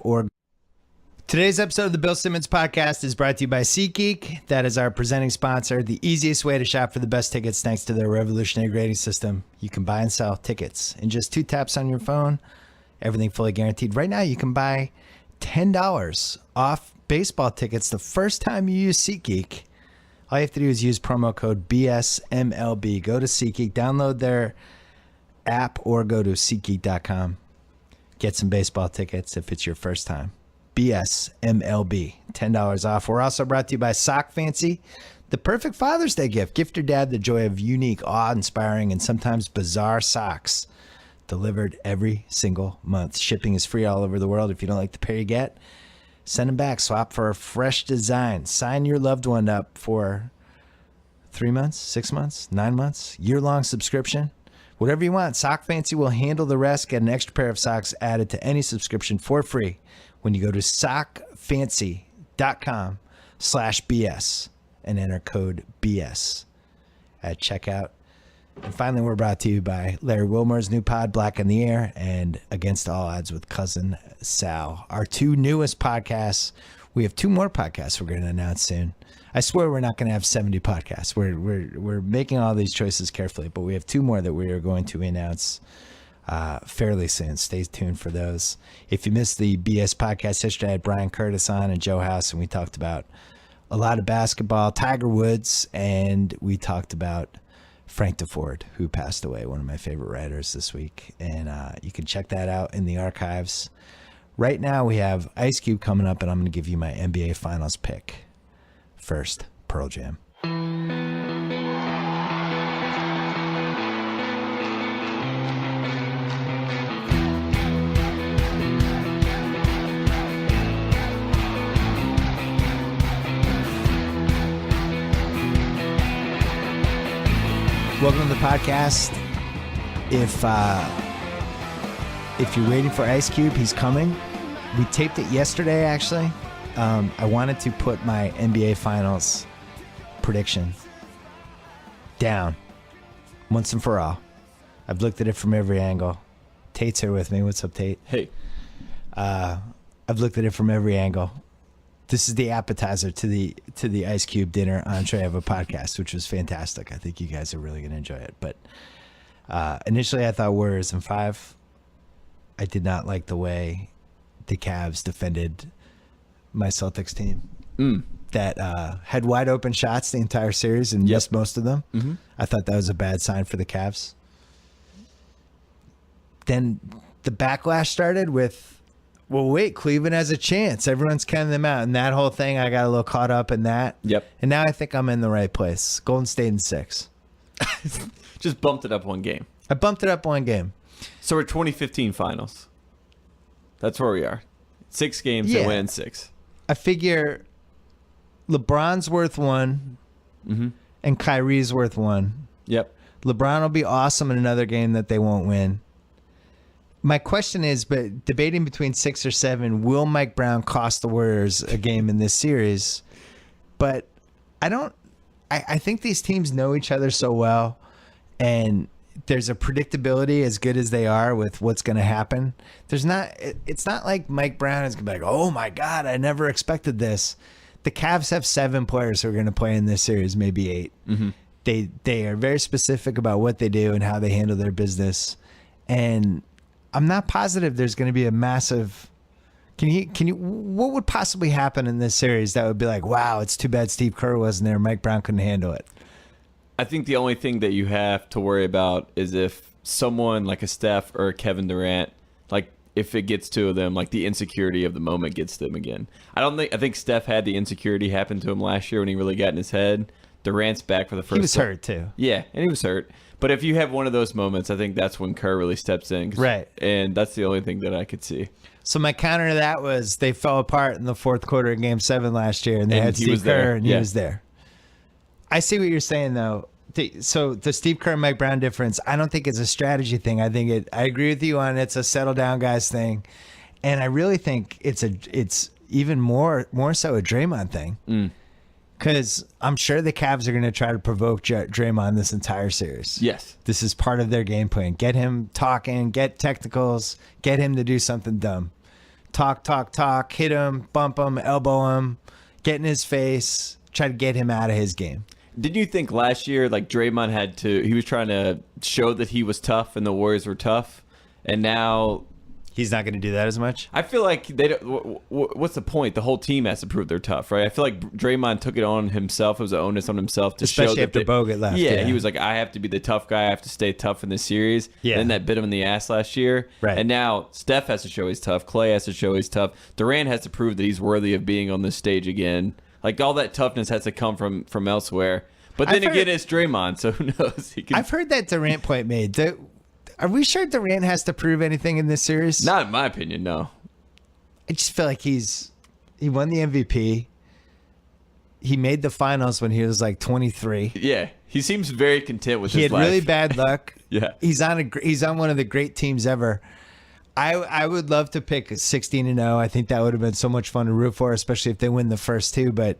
or Today's episode of the Bill Simmons Podcast is brought to you by SeatGeek. That is our presenting sponsor. The easiest way to shop for the best tickets thanks to their revolutionary grading system. You can buy and sell tickets in just 2 taps on your phone. Everything fully guaranteed. Right now, you can buy $10 off baseball tickets the first time you use SeatGeek. All you have to do is use promo code BSMLB. Go to SeatGeek, download their app, or go to SeatGeek.com. Get some baseball tickets if it's your first time. BSMLB, $10 off. We're also brought to you by Sock Fancy, the perfect Father's Day gift. Gift your dad the joy of unique, awe-inspiring, and sometimes bizarre socks delivered every single month. Shipping is free all over the world. If you don't like the pair you get, send them back. Swap for a fresh design. Sign your loved one up for 3 months, 6 months, 9 months, year-long subscription. Whatever you want, Sock Fancy will handle the rest. Get an extra pair of socks added to any subscription for free when you go to sockfancy.com/BS and enter code BS at checkout. And finally, we're brought to you by Larry Wilmore's new pod, Black in the Air, and Against All Odds with Cousin Sal. Our 2 newest podcasts. We have 2 more podcasts we're going to announce soon. I swear we're not going to have 70 podcasts. We're making all these choices carefully, but we have 2 more that we are going to announce fairly soon. Stay tuned for those. If you missed the BS podcast yesterday, I had Brian Curtis on and Joe House, and we talked about a lot of basketball, Tiger Woods, and we talked about Frank DeFord, who passed away, one of my favorite writers this week. And you can check that out in the archives. Right now we have Ice Cube coming up, and I'm going to give you my NBA Finals pick. First, Pearl Jam. Welcome to the podcast. If you're waiting for Ice Cube, he's coming. We taped it yesterday, actually. I wanted to put my NBA Finals prediction down once and for all. I've looked at it from every angle. Tate's here with me. What's up, Tate? Hey. I've looked at it from every angle. This is the appetizer to the Ice Cube dinner entree of a podcast, which was fantastic. I think you guys are really going to enjoy it. But initially, I thought Warriors in 5. I did not like the way the Cavs defended my Celtics team that had wide open shots the entire series and missed most of them. Mm-hmm. I thought that was a bad sign for the Cavs. Then the backlash started with, well, wait, Cleveland has a chance. Everyone's counting them out. And that whole thing, I got a little caught up in that. Yep. And now I think I'm in the right place. Golden State in 6. Just bumped it up 1 game. I bumped it up 1 game. So we're 2015 finals. That's where we are. 6 games and win 6. I figure LeBron's worth 1 and Kyrie's worth 1. Yep. LeBron will be awesome in another game that they won't win. My question is, but debating between 6 or 7, will Mike Brown cost the Warriors a game in this series? But I think these teams know each other so well, and there's a predictability as good as they are with what's going to happen. It's not like Mike Brown is going to be like, oh my God, I never expected this. The Cavs have 7 players who are going to play in this series, maybe 8. Mm-hmm. They are very specific about what they do and how they handle their business. And I'm not positive there's going to be a massive. What would possibly happen in this series that would be like, wow, it's too bad Steve Kerr wasn't there. Mike Brown couldn't handle it. I think the only thing that you have to worry about is if someone like a Steph or a Kevin Durant, like if it gets to them, like the insecurity of the moment gets them again. I think Steph had the insecurity happen to him last year when he really got in his head. Durant's back for the first time. He was hurt too. Yeah, and he was hurt. But if you have one of those moments, I think that's when Kerr really steps in. Right. And that's the only thing that I could see. So my counter to that was they fell apart in the 4th quarter of Game 7 last year, and they had Steve Kerr, and he was there. I see what you're saying, though. So the Steve Kerr and Mike Brown difference, I don't think it's a strategy thing. I agree with you on it's a settle down guys thing, and I really think it's even more so a Draymond thing. Because I'm sure the Cavs are going to try to provoke Draymond this entire series. Yes. This is part of their game plan. Get him talking, get technicals, get him to do something dumb. talk, hit him, bump him, elbow him, get in his face, try to get him out of his game. Did you think last year, like Draymond he was trying to show that he was tough and the Warriors were tough, and now He's not going to do that as much? I feel like they don't. What's the point? The whole team has to prove they're tough, right? I feel like Draymond took it on himself. It was an onus on himself to Especially show that after Bogut left. Yeah, he was like, I have to be the tough guy. I have to stay tough in this series. Yeah. Then that bit him in the ass last year. Right. And now Steph has to show he's tough. Clay has to show he's tough. Durant has to prove that he's worthy of being on this stage again. Like all that toughness has to come from elsewhere. But then again, it's Draymond, so who knows? I've heard that Durant point made. Are we sure Durant has to prove anything in this series? Not in my opinion, no. I just feel like he won the MVP. He made the finals when he was like 23. Yeah, he seems very content with He his had life. really bad luck. Yeah. He's on one of the great teams ever. I would love to pick 16-0. I think that would have been so much fun to root for, especially if they win the first two. But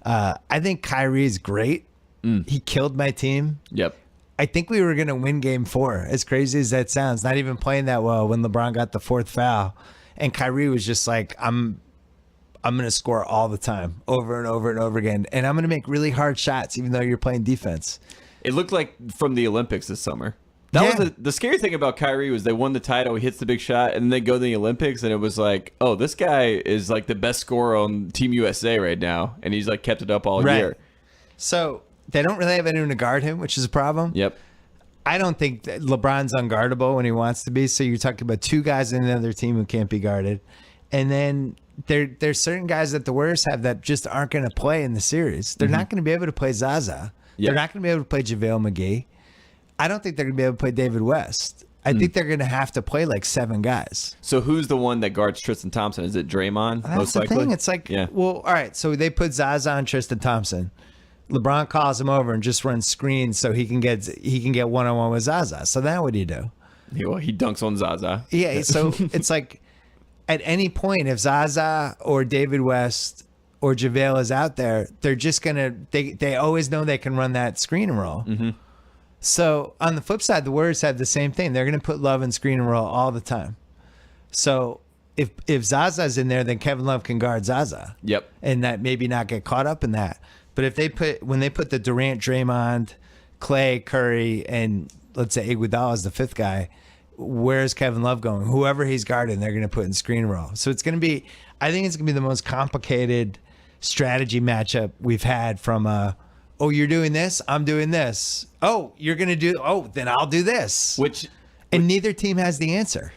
I think Kyrie is great. He killed my team. Yep. I think we were going to win game 4, as crazy as that sounds. Not even playing that well when LeBron got the 4th foul. And Kyrie was just like, I'm going to score all the time, over and over and over again. And I'm going to make really hard shots, even though you're playing defense. It looked like from the Olympics this summer. That was the scary thing about Kyrie was they won the title, he hits the big shot, and then they go to the Olympics, and it was like, oh, this guy is like the best scorer on Team USA right now, and he's like kept it up all year. So they don't really have anyone to guard him, which is a problem. Yep. I don't think that LeBron's unguardable when he wants to be. So you're talking about two guys in another team who can't be guarded. And then there's certain guys that the Warriors have that just aren't going to play in the series. They're not going to be able to play Zaza. Yep. They're not going to be able to play JaVale McGee. I don't think they're going to be able to play David West. I think they're going to have to play like 7 guys. So who's the one that guards Tristan Thompson? Is it Draymond? That's most the likely? thing. It's like, well, all right. So they put Zaza on Tristan Thompson. LeBron calls him over and just runs screens so he can get one-on-one with Zaza. So then what do you do? He dunks on Zaza. Yeah, so it's like at any point, if Zaza or David West or JaVale is out there, they're just going to – they always know they can run that screen and roll. Mm-hmm. So on the flip side, the Warriors have the same thing. They're going to put Love in screen and roll all the time. So if Zaza's in there, then Kevin Love can guard Zaza. Yep. And that maybe not get caught up in that. But if when they put the Durant, Draymond, Clay, Curry, and let's say Iguodala as the 5th guy, where's Kevin Love going? Whoever he's guarding, they're going to put in screen roll. So it's going to be, I think it's going to be the most complicated strategy matchup we've had from, oh, you're doing this, I'm doing this. Oh, you're going to do, oh, then I'll do this. And neither team has the answer.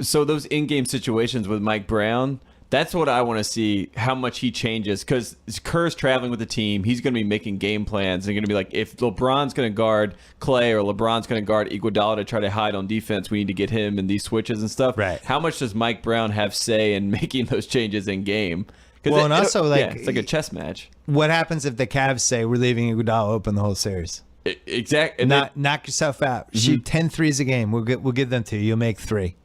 So those in-game situations with Mike Brown, that's what I want to see, how much he changes. Because Kerr's traveling with the team. He's going to be making game plans. They're going to be like, if LeBron's going to guard Clay or LeBron's going to guard Iguodala to try to hide on defense, we need to get him in these switches and stuff. Right. How much does Mike Brown have say in making those changes in game? Well, and also, it's like a chess match. What happens if the Cavs say we're leaving Iguodala open the whole series? Exactly. Knock yourself out. Shoot 10 threes a game. We'll give them to you. You'll make 3.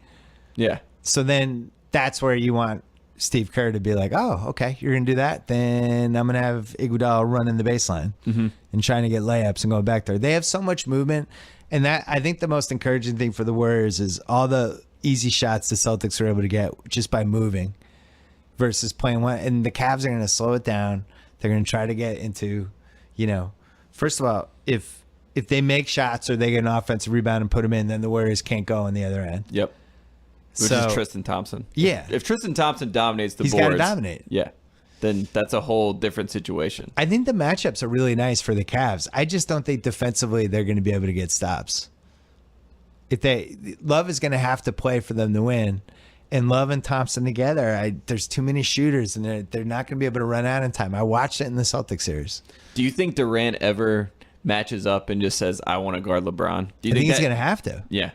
Yeah. So then that's where you want Steve Kerr to be like, oh, okay, you're going to do that? Then I'm going to have Iguodala running the baseline and trying to get layups and going back there. They have so much movement. And that, I think the most encouraging thing for the Warriors is all the easy shots the Celtics are able to get just by moving versus playing one. And the Cavs are going to slow it down. They're going to try to get into, first of all, if they make shots or they get an offensive rebound and put them in, then the Warriors can't go on the other end. Yep. Which is Tristan Thompson. Yeah. If Tristan Thompson dominates the boards. He's got to dominate. Yeah. Then that's a whole different situation. I think the matchups are really nice for the Cavs. I just don't think defensively they're going to be able to get stops. Love is going to have to play for them to win. And Love and Thompson together, there's too many shooters, and they're not going to be able to run out in time. I watched it in the Celtics series. Do you think Durant ever matches up and just says, I want to guard LeBron? Do you think he's going to have to? Yeah.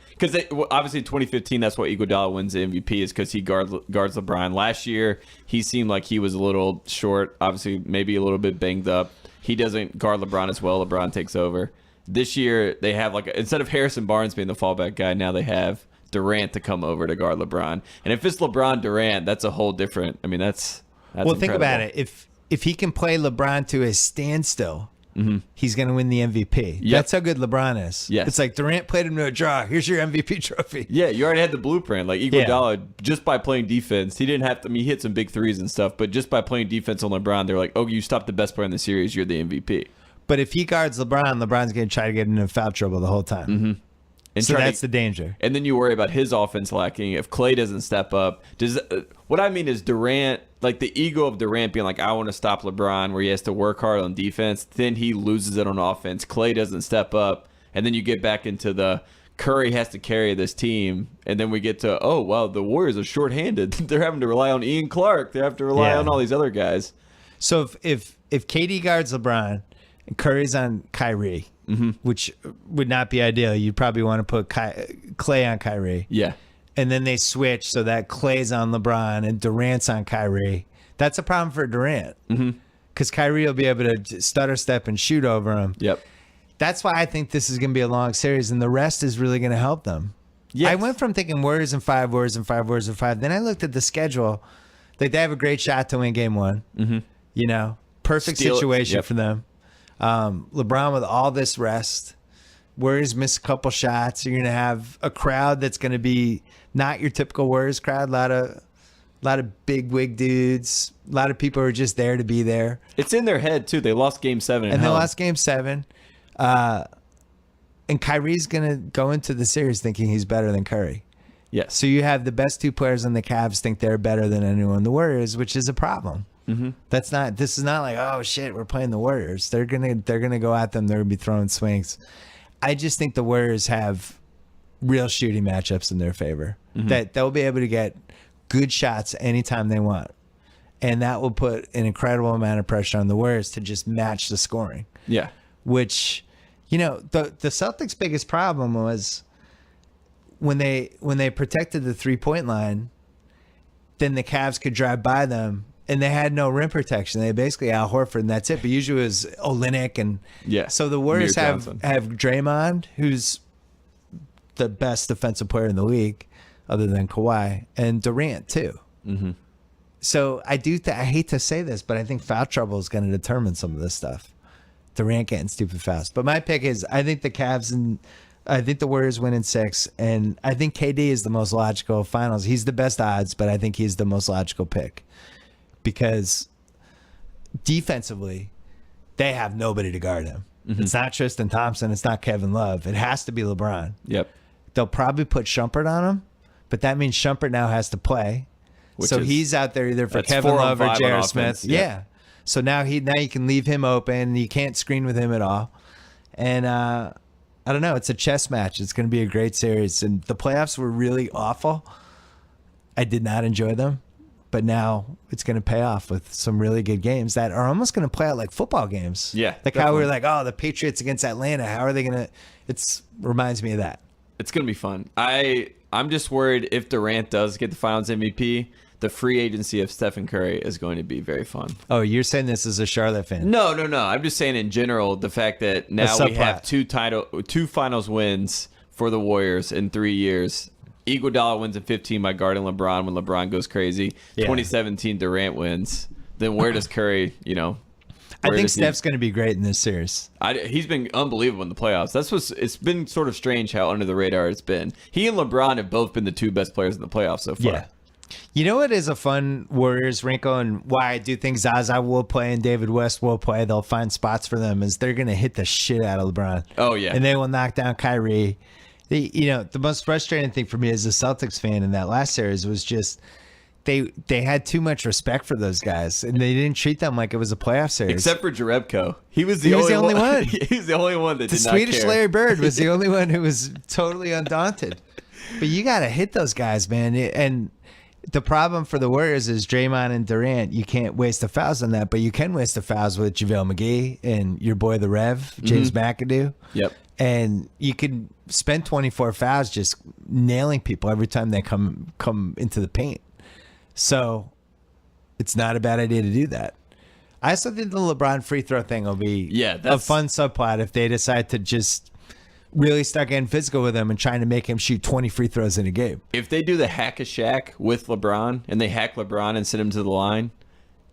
Because obviously in 2015, that's why Iguodala wins the MVP, is because he guards LeBron. Last year, he seemed like he was a little short, obviously maybe a little bit banged up. He doesn't guard LeBron as well. LeBron takes over. This year, they have instead of Harrison Barnes being the fallback guy, now they have Durant to come over to guard LeBron. And if it's LeBron Durant, that's a whole different. I mean, that's well, incredible. Think about it. If he can play LeBron to a standstill he's going to win the MVP. Yep. That's how good LeBron is. Yes. It's like Durant played him to a draw. Here's your MVP trophy. Yeah, you already had the blueprint. Like Iguodala, just by playing defense, he didn't have to. I mean, he hit some big threes and stuff, but just by playing defense on LeBron, they're like, "Oh, you stopped the best player in the series. You're the MVP." But if he guards LeBron, LeBron's going to try to get into foul trouble the whole time. And So that's the danger. And then you worry about his offense lacking if Klay doesn't step up. What I mean is Durant, like the ego of Durant being like, I want to stop LeBron, where he has to work hard on defense. Then he loses it on offense. Klay doesn't step up, and then you get back into the Curry has to carry this team, and then we get to the Warriors are shorthanded. They're having to rely on Ian Clark. They have to rely on all these other guys. So if KD guards LeBron and Curry's on Kyrie, which would not be ideal, you'd probably want to put Klay on Kyrie. Yeah. And then they switch so that Klay's on LeBron and Durant's on Kyrie. That's a problem for Durant because Kyrie will be able to stutter step and shoot over him. Yep. That's why I think this is going to be a long series, and the rest is really going to help them. Yes. I went from thinking Warriors in 5, Warriors in 5, Warriors in 5. Then I looked at the schedule. Like, they have a great shot to win game one. You know, perfect situation for them. LeBron with all this rest. Warriors miss a couple shots. You're going to have a crowd that's going to be not your typical Warriors crowd. A lot of big wig dudes. A lot of people are just there to be there. It's in their head, too. They lost Game 7. And they lost Game 7. And Kyrie's going to go into the series thinking he's better than Curry. Yes. So you have the best two players on the Cavs think they're better than anyone in the Warriors, which is a problem. This is not like, oh shit, we're playing the Warriors. They're gonna go at them. They're gonna be throwing swings. I just think the Warriors have real shooting matchups in their favor. That they'll be able to get good shots anytime they want. And that will put an incredible amount of pressure on the Warriors to just match the scoring. Yeah. Which, you know, the Celtics' biggest problem was when they protected the 3-point line, then the Cavs could drive by them. And they had no rim protection. They basically Al Horford, and that's it. But usually it was Olynyk, and so the Warriors have Draymond, who's the best defensive player in the league, other than Kawhi, and Durant too. So I hate to say this, but I think foul trouble is going to determine some of this stuff. Durant getting stupid fouls. But my pick is I think the Cavs and I think the Warriors win in 6, and I think KD is the most logical finals. He's the best odds, but I think he's the most logical pick. Because defensively, they have nobody to guard him. It's not Tristan Thompson. It's not Kevin Love. It has to be LeBron. Yep. They'll probably put Shumpert on him, but that means Shumpert now has to play. So he's out there either for Kevin Love or J.R. Smith. Yeah. So now you can leave him open. You can't screen with him at all. And I don't know. It's a chess match. It's going to be a great series. And the playoffs were really awful. I did not enjoy them. But now it's going to pay off with some really good games that are almost going to play out like football games. Yeah. Like how we were like, oh, the Patriots against Atlanta. How are they going to? It reminds me of that. It's going to be fun. I'm just worried if Durant does get the Finals MVP, the free agency of Stephen Curry is going to be very fun. Oh, you're saying this as a Charlotte fan? No. I'm just saying in general, the fact that now we have two Finals wins for the Warriors in 3 years. Iguodala wins in 15 by guarding LeBron when LeBron goes crazy. 2017 Durant wins. Then where does Curry, I think Steph's going to be great in this series. He's been unbelievable in the playoffs. It's been sort of strange how under the radar it's been. He and LeBron have both been the two best players in the playoffs so far. Yeah. You know what is a fun Warriors wrinkle and why I do think Zaza will play and David West will play, they'll find spots for them, is they're going to hit the shit out of LeBron. Oh, yeah. And they will knock down Kyrie. The most frustrating thing for me as a Celtics fan in that last series was just they had too much respect for those guys, and they didn't treat them like it was a playoff series. Except for Jerebko. He was the only one. He was the only one that did not care. The Swedish Larry Bird was the only one who was totally undaunted. But you got to hit those guys, man. And the problem for the Warriors is Draymond and Durant. You can't waste the fouls on that, but you can waste the fouls with JaVale McGee and your boy the Rev, James McAdoo. Yep. And you can spend 24 fouls just nailing people every time they come into the paint. So it's not a bad idea to do that. I also think the LeBron free throw thing will be a fun subplot if they decide to just really start getting physical with him and trying to make him shoot 20 free throws in a game. If they do the hack a Shaq with LeBron and they hack LeBron and send him to the line,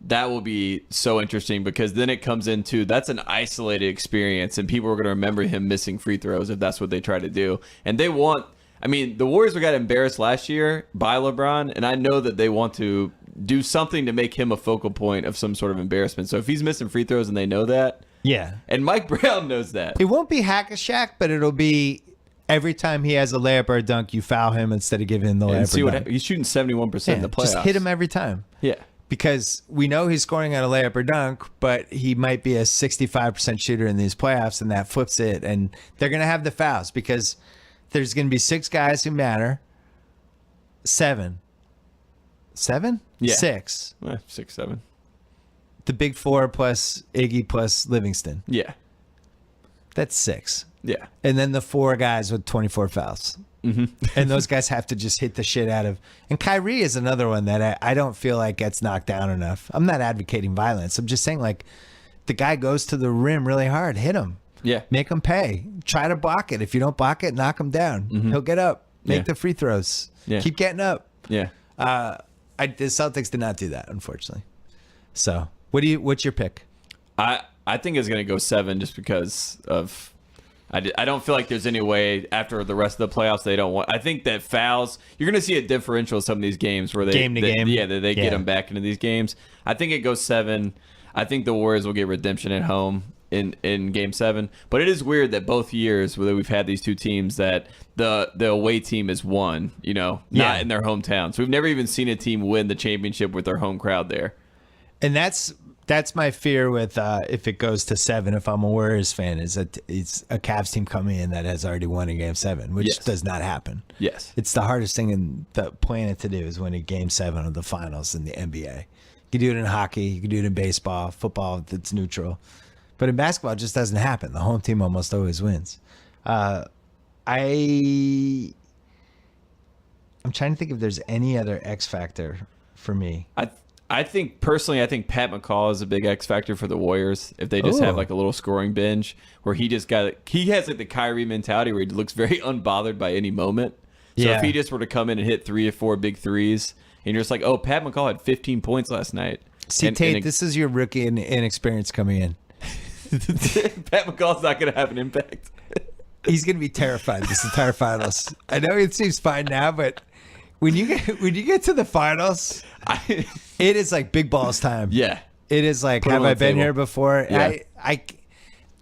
That will be so interesting because then it comes into that's an isolated experience and people are going to remember him missing free throws if that's what they try to do. And they want, I mean, the Warriors got embarrassed last year by LeBron, and I know that they want to do something to make him a focal point of some sort of embarrassment. So if he's missing free throws and they know that, yeah. And Mike Brown knows that. It won't be hack-a-shack, but it'll be every time he has a layup or a dunk, you foul him instead of giving him the layup And see or what dunk. he's shooting 71% in the playoffs. Just hit him every time. Yeah. Because we know he's scoring on a layup or dunk, but he might be a 65% shooter in these playoffs, and that flips it. And they're going to have the fouls because there's going to be 6 guys who matter. 7? Yeah. 6. 6, 7. The big 4 plus Iggy plus Livingston. Yeah. That's 6. Yeah. And then the 4 guys with 24 fouls. Mm-hmm. And those guys have to just hit the shit out of. And Kyrie is another one that I don't feel like gets knocked down enough. I'm not advocating violence. I'm just saying, like, the guy goes to the rim really hard. Hit him. Yeah. Make him pay. Try to block it. If you don't block it, knock him down. Mm-hmm. He'll get up. Make Yeah. the free throws. Yeah. Keep getting up. Yeah. The Celtics did not do that, unfortunately. So, what's your pick? I think it's going to go 7 just because of I don't feel like there's any way after the rest of the playoffs they don't want. I think that fouls, you're going to see a differential in some of these games where they Game to game. Yeah, they get them back into these games. I think it goes 7. I think the Warriors will get redemption at home in game 7. But it is weird that both years where we've had these two teams that the away team has won, not in their hometowns. We've never even seen a team win the championship with their home crowd there. And that's my fear with if it goes to 7, if I'm a Warriors fan, is that it's a Cavs team coming in that has already won in game 7, which Yes. does not happen. Yes. It's the hardest thing in the planet to do is win a game 7 of the finals in the NBA. You can do it in hockey, you can do it in baseball, football, it's neutral. But in basketball, it just doesn't happen. The home team almost always wins. I'm trying to think if there's any other X factor for me. I think personally, Pat McCall is a big X factor for the Warriors. If they just have like a little scoring binge where he has like the Kyrie mentality where he looks very unbothered by any moment. So if he just were to come in and hit 3 or 4 big threes, and you're just like, oh, Pat McCall had 15 points last night. See, Tate, this is your rookie and inexperience coming in. Pat McCall's not going to have an impact. He's going to be terrified this entire finals. I know it seems fine now, but when you get to the finals, it is like big balls time. Yeah. It is like, Put have on I the been table. here before? Yeah. I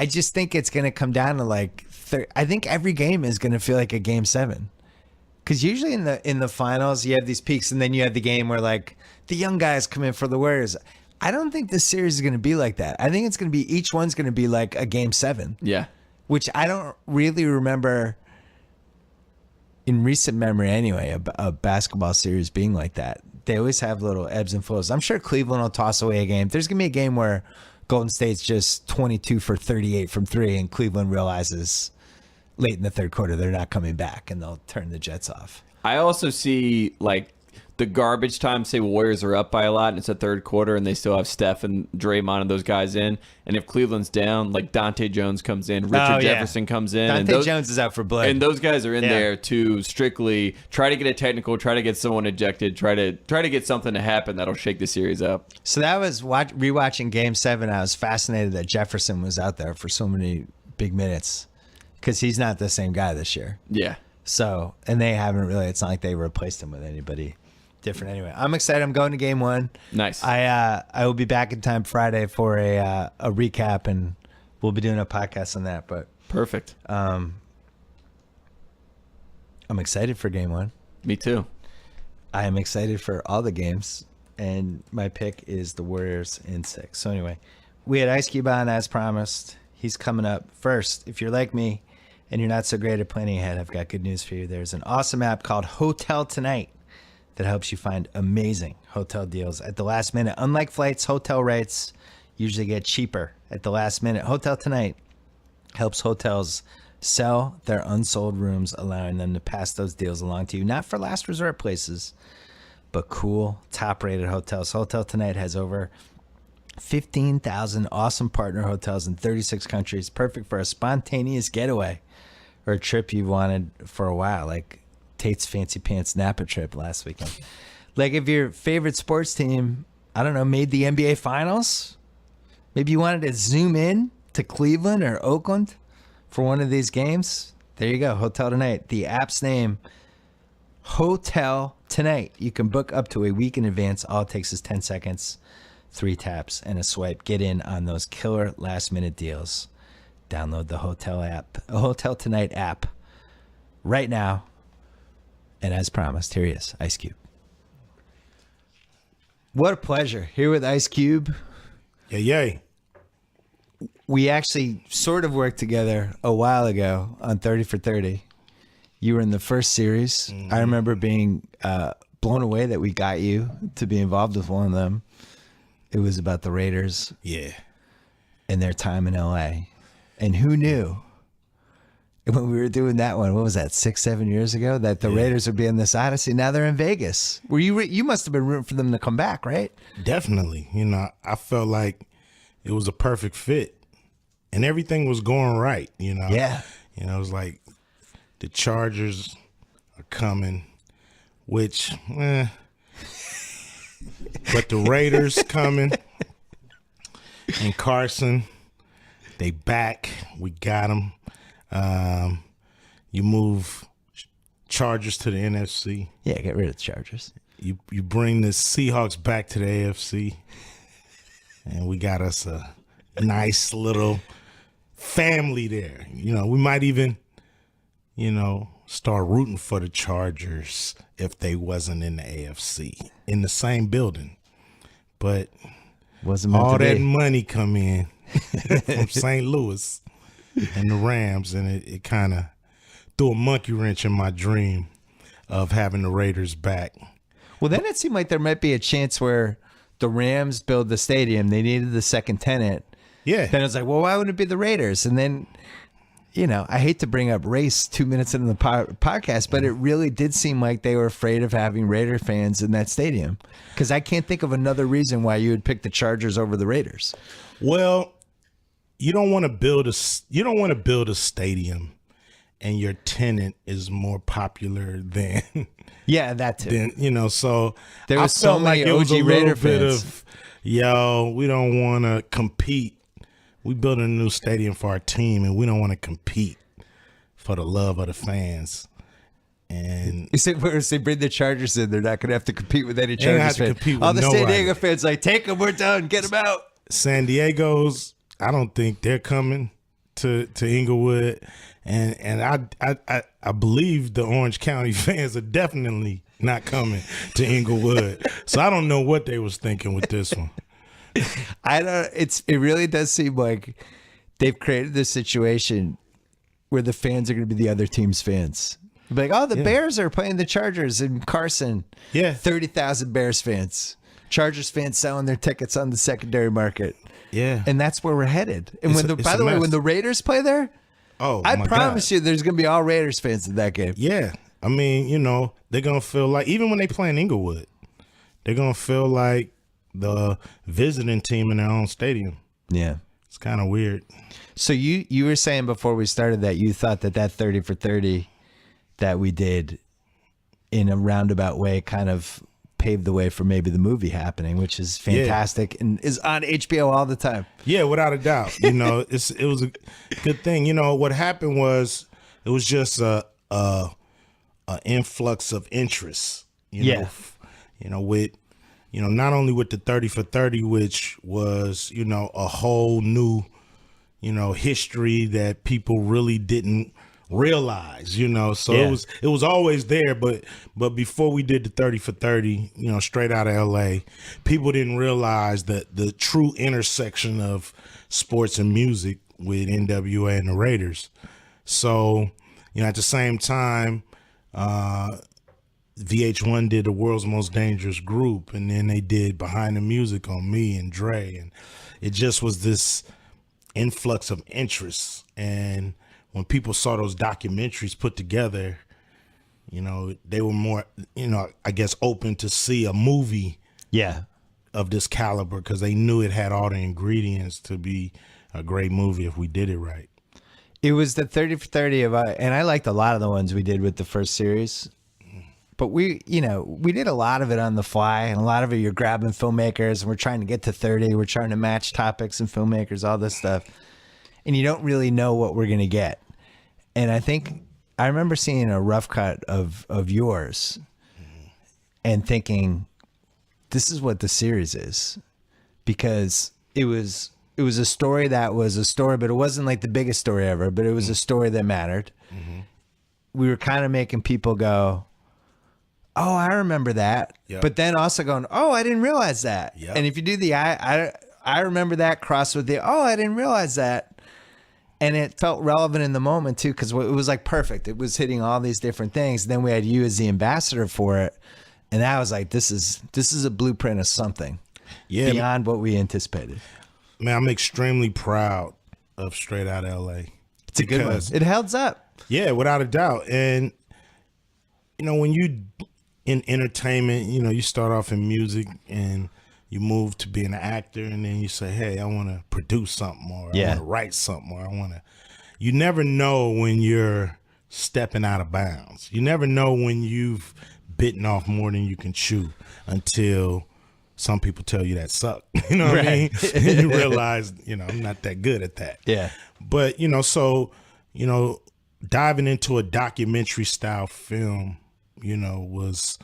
just think it's going to come down to like, I think every game is going to feel like a game 7. Because usually in the finals, you have these peaks, and then you have the game where like the young guys come in for the Warriors. I don't think this series is going to be like that. I think it's going to be each one's going to be like a game 7. Yeah. Which I don't really remember in recent memory anyway, a basketball series being like that. They always have little ebbs and flows. I'm sure Cleveland will toss away a game. There's going to be a game where Golden State's just 22 for 38 from 3, and Cleveland realizes late in the third quarter they're not coming back, and they'll turn the Jets off. I also see like the garbage time, say Warriors are up by a lot and it's a third quarter and they still have Steph and Draymond and those guys in. And if Cleveland's down, like Dante Jones comes in, Richard Jefferson comes in. Dante Jones is out for blood. And those guys are in there to strictly try to get a technical, try to get someone ejected, try to get something to happen that'll shake the series up. So that was rewatching Game 7. I was fascinated that Jefferson was out there for so many big minutes because he's not the same guy this year. Yeah. So, and they haven't really, it's not like they replaced him with anybody different anyway. I'm excited. I'm going to game 1. Nice. I will be back in time Friday for a recap, and we'll be doing a podcast on that. But perfect. I'm excited for game 1. Me too. I am excited for all the games, and my pick is the Warriors in 6. So anyway, we had Ice Cube on as promised. He's coming up first. If you're like me and you're not so great at planning ahead, I've got good news for you. There's an awesome app called Hotel Tonight that helps you find amazing hotel deals at the last minute. Unlike flights, hotel rates usually get cheaper at the last minute. Hotel Tonight helps hotels sell their unsold rooms, allowing them to pass those deals along to you, not for last resort places, but cool, top-rated hotels. Hotel Tonight has over 15,000 awesome partner hotels in 36 countries, perfect for a spontaneous getaway or a trip you've wanted for a while, like Tate's Fancy Pants Napa trip last weekend. Like if your favorite sports team I don't know, made the NBA Finals. Maybe you wanted to zoom in to Cleveland or Oakland for one of these games. There you go, Hotel Tonight. The app's name, Hotel Tonight. You can book up to a week in advance. All it takes is 10 seconds, 3 taps, and a swipe. Get in on those killer last-minute deals. Download the Hotel Tonight app right now. And as promised, here he is, Ice Cube. What a pleasure. Here with Ice Cube. Yay. We actually sort of worked together a while ago on 30 for 30. You were in the first series. Mm-hmm. I remember being blown away that we got you to be involved with one of them. It was about the Raiders. Yeah. And their time in LA. And who knew when we were doing that one, what was that, 6-7 years ago, that the Raiders would be in this Odyssey? Now they're in Vegas. Were you must have been rooting for them to come back, right? Definitely. You know, I felt like it was a perfect fit and everything was going right, you know? Yeah. You know, it was like the Chargers are coming, which, but the Raiders coming and Carson, they back. We got them. You move Chargers to the NFC. Yeah, get rid of the Chargers. You bring the Seahawks back to the AFC. And we got us a nice little family there. You know, we might even, you know, start rooting for the Chargers if they wasn't in the AFC in the same building. But wasn't meant all to that be. money come in from St. Louis and the Rams, and it kind of threw a monkey wrench in my dream of having the Raiders back. Well, then it seemed like there might be a chance where the Rams build the stadium. They needed the second tenant. Yeah. Then it's like, well, why wouldn't it be the Raiders? And then, you know, I hate to bring up race 2 minutes into the podcast, but it really did seem like they were afraid of having Raider fans in that stadium. Because I can't think of another reason why you would pick the Chargers over the Raiders. Well, you don't want to build a stadium and your tenant is more popular than Yeah, that too. Then, you know, so there was I felt so many like it was OG a Raider little bit fans. of, yo, we don't want to compete. We built a new stadium for our team, and we don't want to compete for the love of the fans. And You said if they bring the Chargers in, they're not going to have to compete with any They don't Chargers have to fans. compete with All the San nobody. Diego fans like, take them, we're done, get them out. San Diego's, I don't think they're coming to Inglewood, and I believe the Orange County fans are definitely not coming to Inglewood. So I don't know what they was thinking with this one. I don't. It really does seem like they've created this situation where the fans are going to be the other team's fans. Like, oh, the Bears are playing the Chargers in Carson. Yeah. 30,000 Bears fans. Chargers fans selling their tickets on the secondary market. Yeah. And that's where we're headed. And It's by a the way, mess. when the Raiders play there, Oh, I my promise God. you there's going to be all Raiders fans in that game. Yeah. I mean, you know, they're going to feel like, even when they play in Inglewood, they're going to feel like the visiting team in their own stadium. Yeah. It's kind of weird. So you were saying before we started that you thought that 30 for 30 that we did in a roundabout way kind of paved the way for maybe the movie happening, which is fantastic and is on HBO all the time. Yeah, without a doubt. You know, it was a good thing. You know, what happened was it was just a influx of interest. You know, with, you know, not only with the 30 for 30, which was, you know, a whole new, you know, history that people really didn't realize, you know. So it was always there, but before we did the 30 for 30, you know, straight out of LA, people didn't realize that the true intersection of sports and music with NWA and the Raiders. So, you know, at the same time, VH1 did The World's Most Dangerous Group, and then they did Behind the Music on me and Dre, and it just was this influx of interest. And when people saw those documentaries put together, you know, they were more, you know, I guess open to see a movie of this caliber because they knew it had all the ingredients to be a great movie if we did it right. It was the 30 for 30 of, and I liked a lot of the ones we did with the first series. but we did a lot of it on the fly, and a lot of it you're grabbing filmmakers and we're trying to get to 30. We're trying to match topics and filmmakers, all this stuff. And you don't really know what we're going to get. And I remember seeing a rough cut of yours and thinking, this is what the series is, because it was a story that was a story, but it wasn't like the biggest story ever, but it was a story that mattered. Mm-hmm. We were kind of making people go, oh, I remember that. Yep. But then also going, oh, I didn't realize that. Yep. And if you do the, I remember that cross with the, oh, I didn't realize that. And it felt relevant in the moment too, because it was like perfect. It was hitting all these different things. And then we had you as the ambassador for it. And I was like, this is a blueprint of something beyond what we anticipated. Man, I'm extremely proud of Straight Outta LA. It's a good one. It holds up. Yeah, without a doubt. And, when you in entertainment, you start off in music and you move to being an actor, and then you say, hey, I want to produce something, or I want to write something, or you never know when you're stepping out of bounds. You never know when you've bitten off more than you can chew until some people tell you that suck. You know what I mean? And you realize, I'm not that good at that. Yeah. But, diving into a documentary style film, was,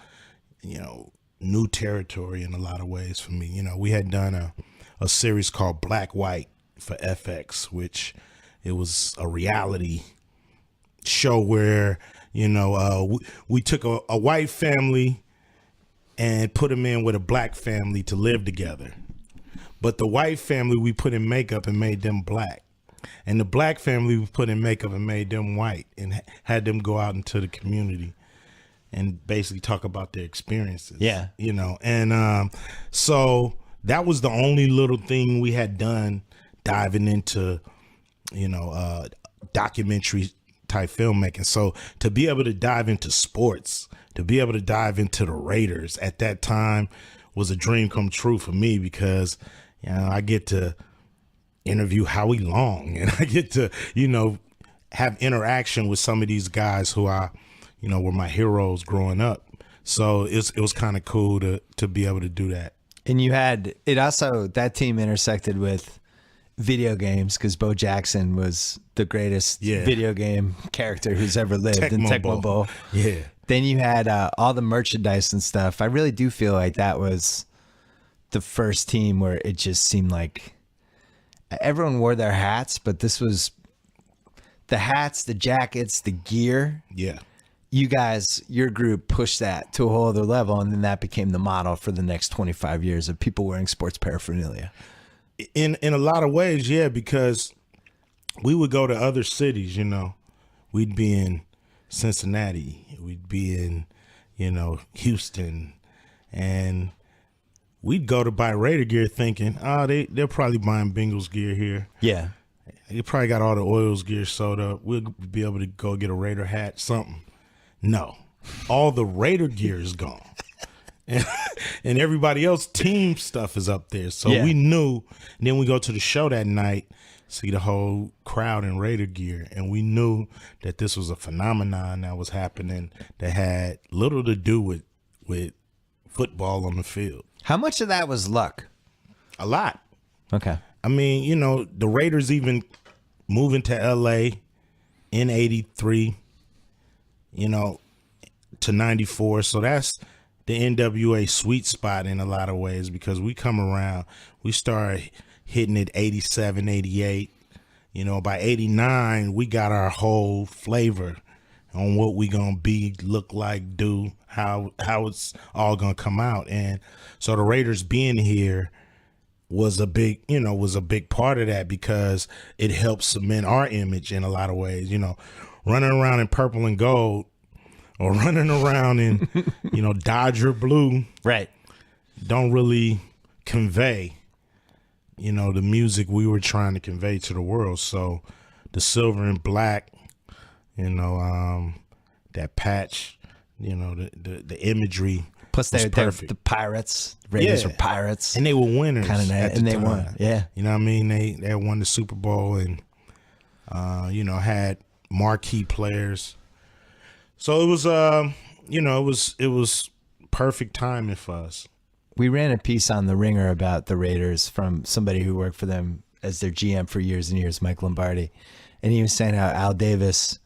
new territory in a lot of ways for me. We had done a series called Black White for FX, which it was a reality show where, we took a white family and put them in with a black family to live together. But the white family we put in makeup and made them black. And the black family we put in makeup and made them white, and had them go out into the community and basically talk about their experiences. Yeah. And so that was the only little thing we had done diving into, documentary type filmmaking. So to be able to dive into sports, to be able to dive into the Raiders at that time was a dream come true for me, because, I get to interview Howie Long, and I get to, have interaction with some of these guys who were my heroes growing up. So it was kind of cool to be able to do that. And you had it also, that team intersected with video games, because Bo Jackson was the greatest video game character who's ever lived in Tecmo Bowl. Yeah. Then you had all the merchandise and stuff. I really do feel like that was the first team where it just seemed like everyone wore their hats, but this was the hats, the jackets, the gear. Yeah. You guys, your group pushed that to a whole other level, and then that became the model for the next 25 years of people wearing sports paraphernalia. In a lot of ways, yeah, because we would go to other cities, We'd be in Cincinnati, we'd be in, Houston, and we'd go to buy Raider gear thinking, they're probably buying Bengals gear here. Yeah. They probably got all the Oils gear sold up. We'll be able to go get a Raider hat, something. No, all the Raider gear is gone. And everybody else team stuff is up there. So we knew, and then we go to the show that night, see the whole crowd in Raider gear. And we knew that this was a phenomenon that was happening that had little to do with football on the field. How much of that was luck? A lot. Okay. I mean, the Raiders even moving to LA in 83, to 94. So that's the NWA sweet spot in a lot of ways, because we come around, we start hitting it 87, 88. By 89, we got our whole flavor on what we gonna be, look like, do, how it's all gonna come out. And so the Raiders being here was a big part of that, because it helped cement our image in a lot of ways. Running around in purple and gold, or running around in, Dodger blue, right, don't really convey, the music we were trying to convey to the world. So the silver and black, that patch, the imagery. Plus they're the Pirates. Raiders were Pirates. And they were winners. And they won. Yeah. You know what I mean? They won the Super Bowl, and, had marquee players. So it was it was perfect timing for us. We ran a piece on The Ringer about the Raiders from somebody who worked for them as their GM for years and years, Mike Lombardi. And he was saying how Al Davis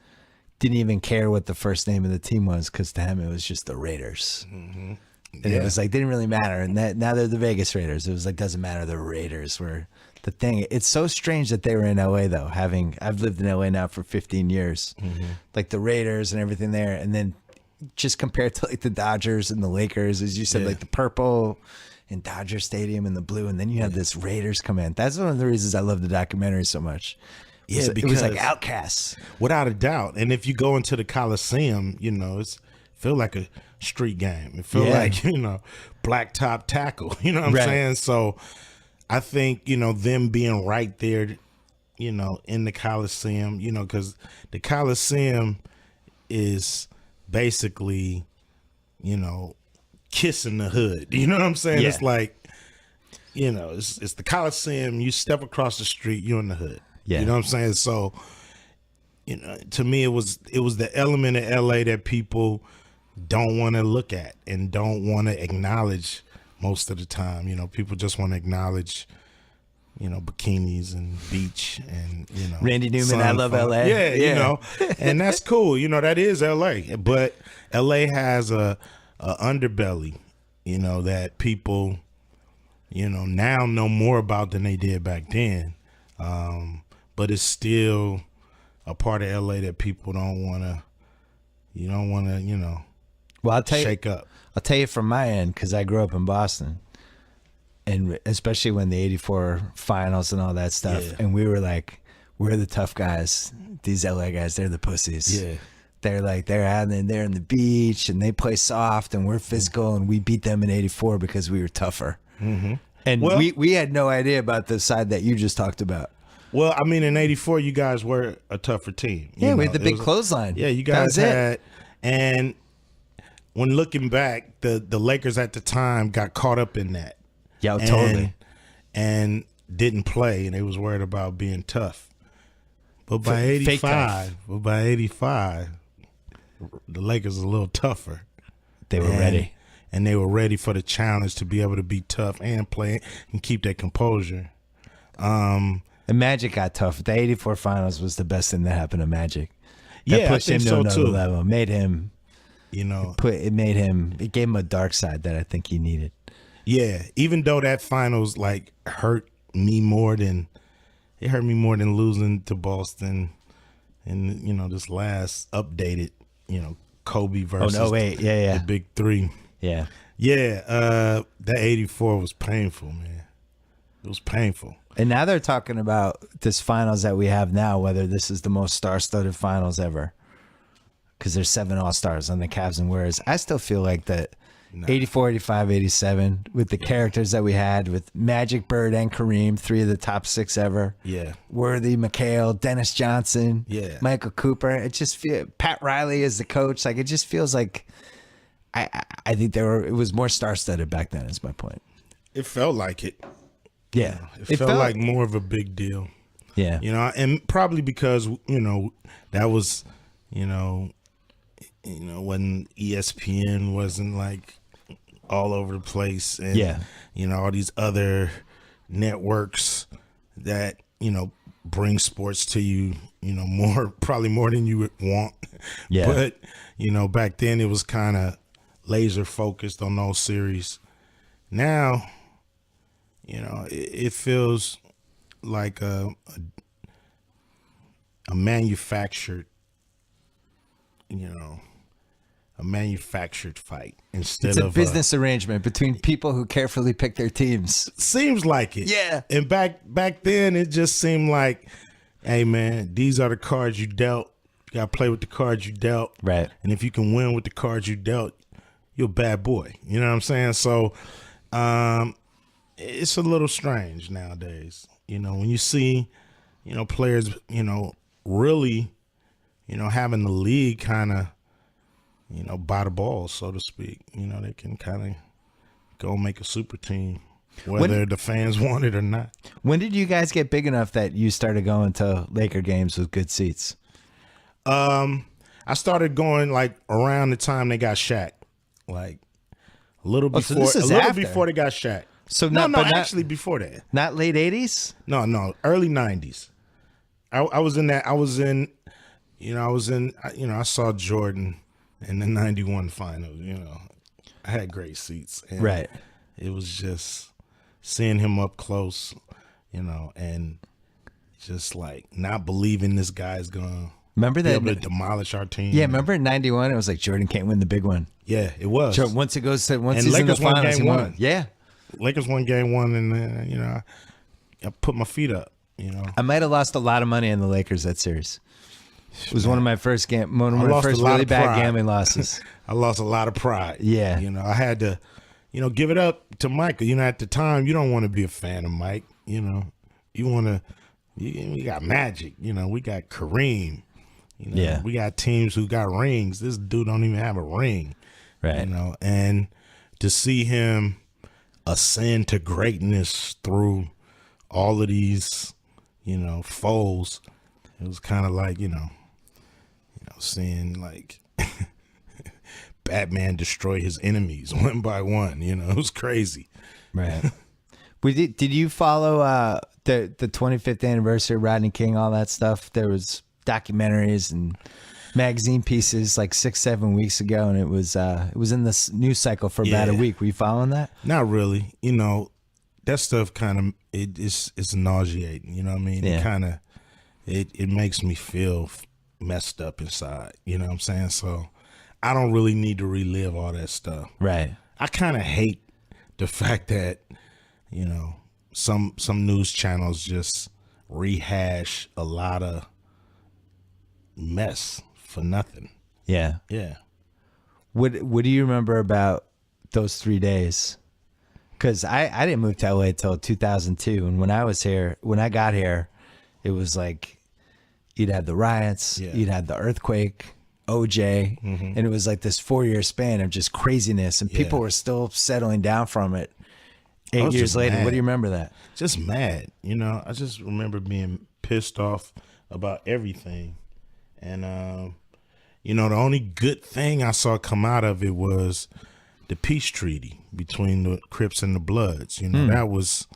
didn't even care what the first name of the team was because to him it was just the Raiders. Mm-hmm. And it was like, didn't really matter. And now they're the Vegas Raiders. It was like, doesn't matter. The Raiders were the thing. It's so strange that they were in LA though, I've lived in LA now for 15 years, like the Raiders and everything there. And then just compared to like the Dodgers and the Lakers, as you said, like the purple in Dodger Stadium and the blue. And then you have this Raiders come in. That's one of the reasons I love the documentary so much. Yeah, because it was like outcasts. Without a doubt. And if you go into the Coliseum, it's feel like a street game. It feel like, black top tackle. You know what I'm saying? So I think, them being right there, in the Coliseum, because the Coliseum is basically, kissing the hood. You know what I'm saying? It's like, it's the Coliseum. You step across the street, you're in the hood. Yeah. You know what I'm saying? So, to me, it was the element of LA that people don't want to look at and don't want to acknowledge most of the time. People just want to acknowledge, bikinis and beach and, Randy Newman, I love LA. Yeah, and that's cool. That is LA. But LA has a underbelly, that people, now know more about than they did back then. But it's still a part of LA that people don't want to, well, I'll tell shake up. I'll tell you from my end, because I grew up in Boston, and especially when the '84 finals and all that stuff, and we were like, we're the tough guys. These LA guys, they're the pussies. Yeah. They're out there in the beach, and they play soft, and we're physical, and we beat them in '84 because we were tougher. Mm-hmm. And we had no idea about the side that you just talked about. Well, I mean, in '84, you guys were a tougher team. We had the big clothesline. Yeah, you guys had. And when looking back, the Lakers at the time got caught up in that. Yeah, totally. And didn't play, and they was worried about being tough. But by '85, the Lakers was a little tougher. They were ready. And they were ready for the challenge to be able to be tough and play and keep their composure. And Magic got tough. The '84 finals was the best thing that happened to Magic. That pushed him to another level. Made him, it gave him a dark side that I think he needed. Yeah, even though that finals hurt me more than losing to Boston, and this last updated, Kobe versus the big three. Yeah. That '84 was painful, man. It was painful. And now they're talking about this finals that we have now, whether this is the most star-studded finals ever. Because there's 7 All-Stars on the Cavs and Warriors. I still feel like that 84, 85, 87, with the characters that we had, with Magic, Bird, and Kareem, 3 of the top 6 ever. Yeah. Worthy, McHale, Dennis Johnson, Michael Cooper. It just feels, Pat Riley as the coach. Like, it just feels like I think it was more star-studded back then, is my point. It felt like it. Yeah. It felt like more of a big deal. Yeah. And probably because, that was, when ESPN wasn't like all over the place and, all these other networks that, bring sports to you, probably more than you would want. Yeah. But, back then it was kind of laser focused on those series. Now, it feels like a manufactured, a manufactured fight instead of a business arrangement between people who carefully pick their teams. Seems like it. Yeah. And back then it just seemed like, hey man, these are the cards you dealt. You gotta play with the cards you dealt. Right. And if you can win with the cards you dealt, you're a bad boy. You know what I'm saying? So it's a little strange nowadays. When you see, players, really, having the league kind of, by the balls, so to speak. They can kind of go make a super team, whether the fans want it or not. When did you guys get big enough that you started going to Laker games with good seats? I I started going like around the time they got Shaq, like a little Oh, so before, this is a little after. before they got Shaq. So No, not, actually before that. not late 80s? No, early 90s. I was in that. I was in, I saw Jordan in the 91 finals. I had great seats. And Right. It was just seeing him up close, and just like not believing this guy's going to Remember be that? able to demolish our team. Yeah, remember in 91, it was like Jordan can't win the big one. Yeah, it was. Once he's in the Lakers won finals, game he won. one. Yeah. Lakers won game one, and then, I put my feet up, I might have lost a lot of money on the Lakers that series. It was one of my first one of my lost first a lot really of bad pride. gambling losses. I lost a lot of pride. Yeah. I had to, give it up to Michael. At the time, you don't want to be a fan of Mike. You want to, we got Magic. We got Kareem. Yeah. We got teams who got rings. This dude don't even have a ring. Right. And to see him ascend to greatness through all of these, foes, it was kind of like, seeing like Batman destroy his enemies one by one. It was crazy. Right. Did you follow the 25th anniversary of Rodney King, all that stuff? There was documentaries and magazine pieces like 6-7 weeks ago, and it was in this news cycle for about a week. Were you following that? Not really. That stuff kind of it's nauseating. You know what I mean? Yeah. It kind of it makes me feel messed up inside. You know what I'm saying? So I don't really need to relive all that stuff. Right. I kind of hate the fact that some news channels just rehash a lot of mess for nothing. Yeah. Yeah. What do you remember about those 3 days? Because I didn't move to LA till 2002, and when I got here, it was like you'd had the riots, you'd had the earthquake, OJ, and it was like this 4-year span of just craziness, and people were still settling down from it. 8 years later, what do you remember that? Just mad. I just remember being pissed off about everything. And, the only good thing I saw come out of it was the peace treaty between the Crips and the Bloods. That was,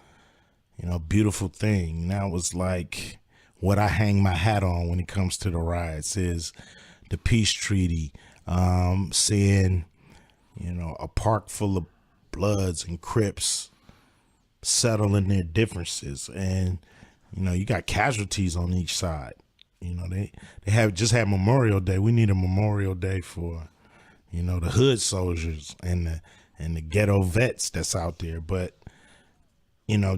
a beautiful thing. That was like what I hang my hat on when it comes to the riots is the peace treaty, seeing, a park full of Bloods and Crips settling their differences. And, you got casualties on each side. They just had Memorial Day. We need a Memorial Day for, the hood soldiers and the ghetto vets that's out there. But,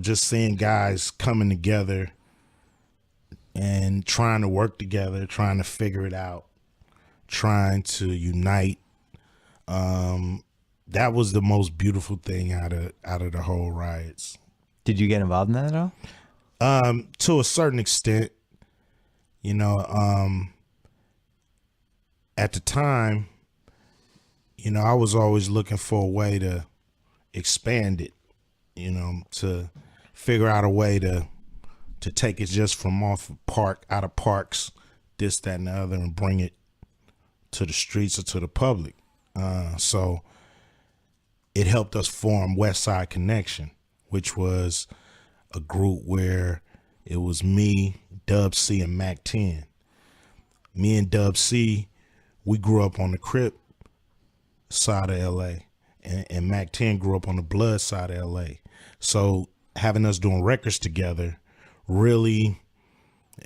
just seeing guys coming together and trying to work together, trying to figure it out, trying to unite. That was the most beautiful thing out of the whole riots. Did you get involved in that at all? To a certain extent. At the time, I was always looking for a way to expand it, to figure out a way to take it just from out of parks, this, that, and the other, and bring it to the streets or to the public. So it helped us form West Side Connection, which was a group where it was me, Dub C, and Mac 10. Me and Dub C, we grew up on the Crip side of LA, and Mac 10 grew up on the Blood side of LA. So having us doing records together really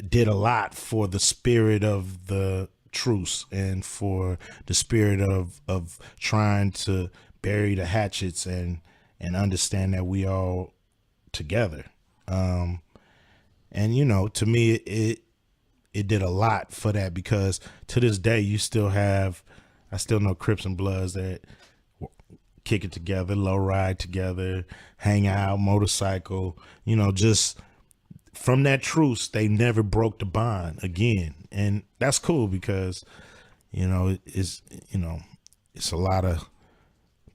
did a lot for the spirit of the truce and for the spirit of trying to bury the hatchets and understand that we all together. And, to me, it did a lot for that because to this day, I still know Crips and Bloods that kick it together, low ride together, hang out, motorcycle, just from that truce, they never broke the bond again. And that's cool because, it's a lot of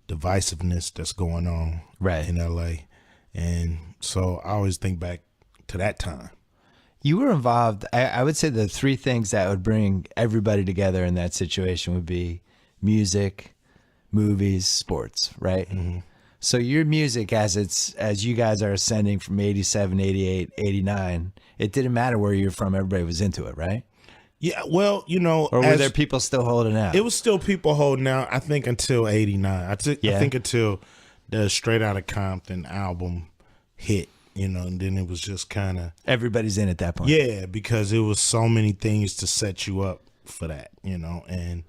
divisiveness that's going on Right. in LA. And so I always think back to that time. You were involved. I would say the three things that would bring everybody together in that situation would be music, movies, sports, right? Mm-hmm. So your music, as you guys are ascending from 87, 88, 89, it didn't matter where you're from. Everybody was into it, right? Yeah, well, or were there people still holding out? It was still people holding out, I think, until 89. I think until the Straight Outta Compton album hit, and then it was just kind of... Everybody's in at that point. Yeah, because it was so many things to set you up for that, and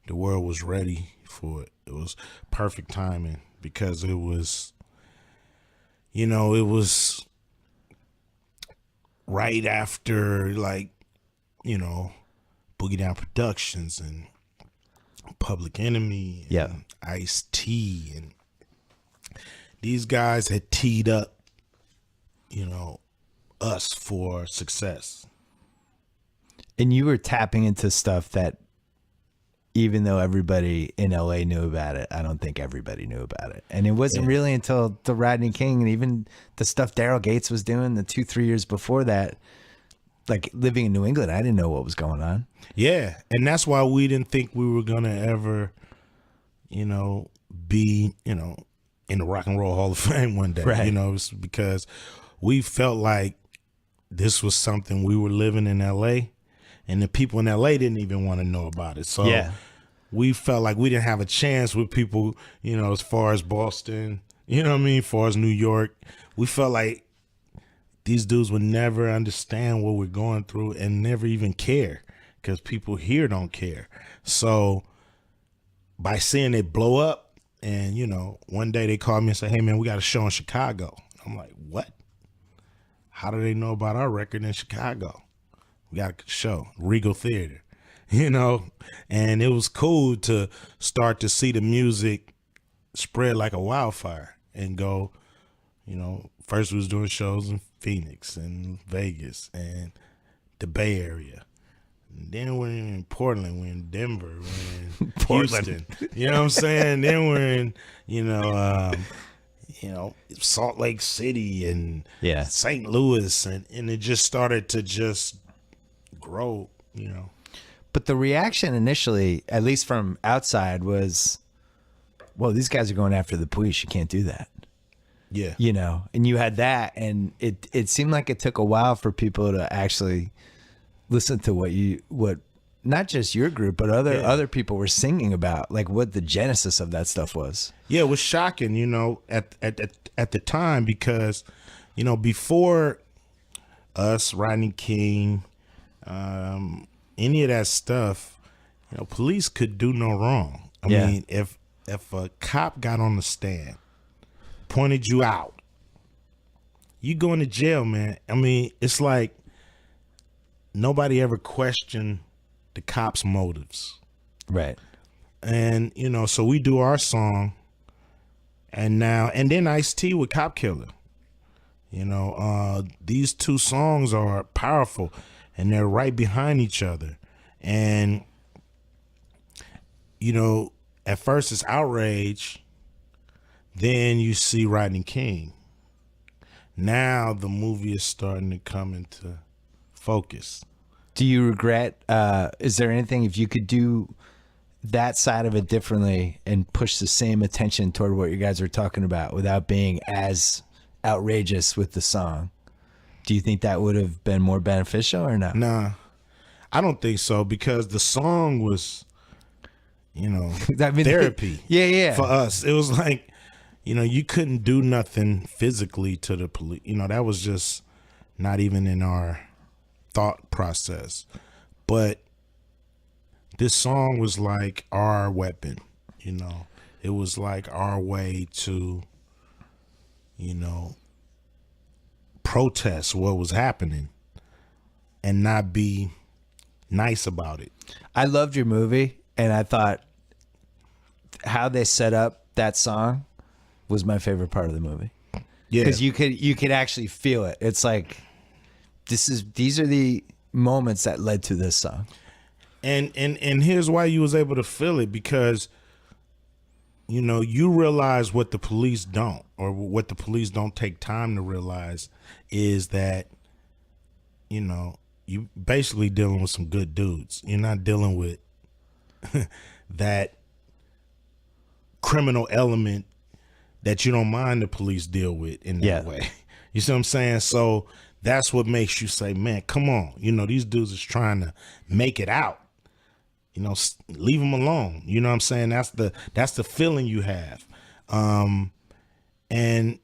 the world was ready for it. It was perfect timing because it was, it was right after, like, Boogie Down Productions and Public Enemy and Ice-T, and these guys had teed up, us for success. And you were tapping into stuff that, even though everybody in LA knew about it, I don't think everybody knew about it. And it wasn't really until the Rodney King and even the stuff Daryl Gates was doing the 2-3 years before that, like living in New England, I didn't know what was going on. Yeah. And that's why we didn't think we were going to ever, be, in the Rock and Roll Hall of Fame one day. Right. It's because we felt like this was something we were living in LA, and the people in LA didn't even want to know about it. So we felt like we didn't have a chance with people, as far as Boston, as far as New York. We felt like these dudes would never understand what we're going through and never even care because people here don't care. So by seeing it blow up, and, one day they called me and said, "Hey, man, we got a show in Chicago." I'm like, "What? How do they know about our record in Chicago? We got a show, Regal Theater," and it was cool to start to see the music spread like a wildfire and go, first we was doing shows in Phoenix and Vegas and the Bay Area. And then we're in Portland, we're in Denver, we're in Houston. You know what I'm saying? Then we're in, Salt Lake City and St. Louis, and it just started to just grow, But the reaction initially, at least from outside, was, well, these guys are going after the police. You can't do that. Yeah. And you had that, and it seemed like it took a while for people to actually listen to what not just your group, but other people were singing about, like what the genesis of that stuff was. Yeah, it was shocking, at the time, because, before us, Rodney King, any of that stuff, police could do no wrong. I mean, if a cop got on the stand, pointed you out, you going to jail, man. I mean, it's like nobody ever questioned the cop's motives. Right. And, so we do our song, and then Ice-T with Cop Killer. These two songs are powerful, and they're right behind each other. And, at first it's outrage, then you see Rodney King. Now the movie is starting to come into focus. Do you regret, is there anything, if you could do that side of it differently and push the same attention toward what you guys are talking about without being as outrageous with the song, do you think that would have been more beneficial or not? Nah, I don't think so, because the song was, therapy. Yeah. For us, it was like, you couldn't do nothing physically to the police. That was just not even in our thought process. But this song was like our weapon, it was like our way to, protest what was happening and not be nice about it. I loved your movie, and I thought how they set up that song was my favorite part of the movie. Yeah, because you could actually feel it. It's like these are the moments that led to this song. And here's why you was able to feel it, because you realize what the police don't, or what the police don't take time to realize, is that you know, you basically dealing with some good dudes. You're not dealing with that criminal element that you don't mind the police deal with in that way. You see what I'm saying? So that's what makes you say, man, come on. You know, these dudes is trying to make it out. You know, leave them alone. You know what I'm saying? That's the feeling you have. And,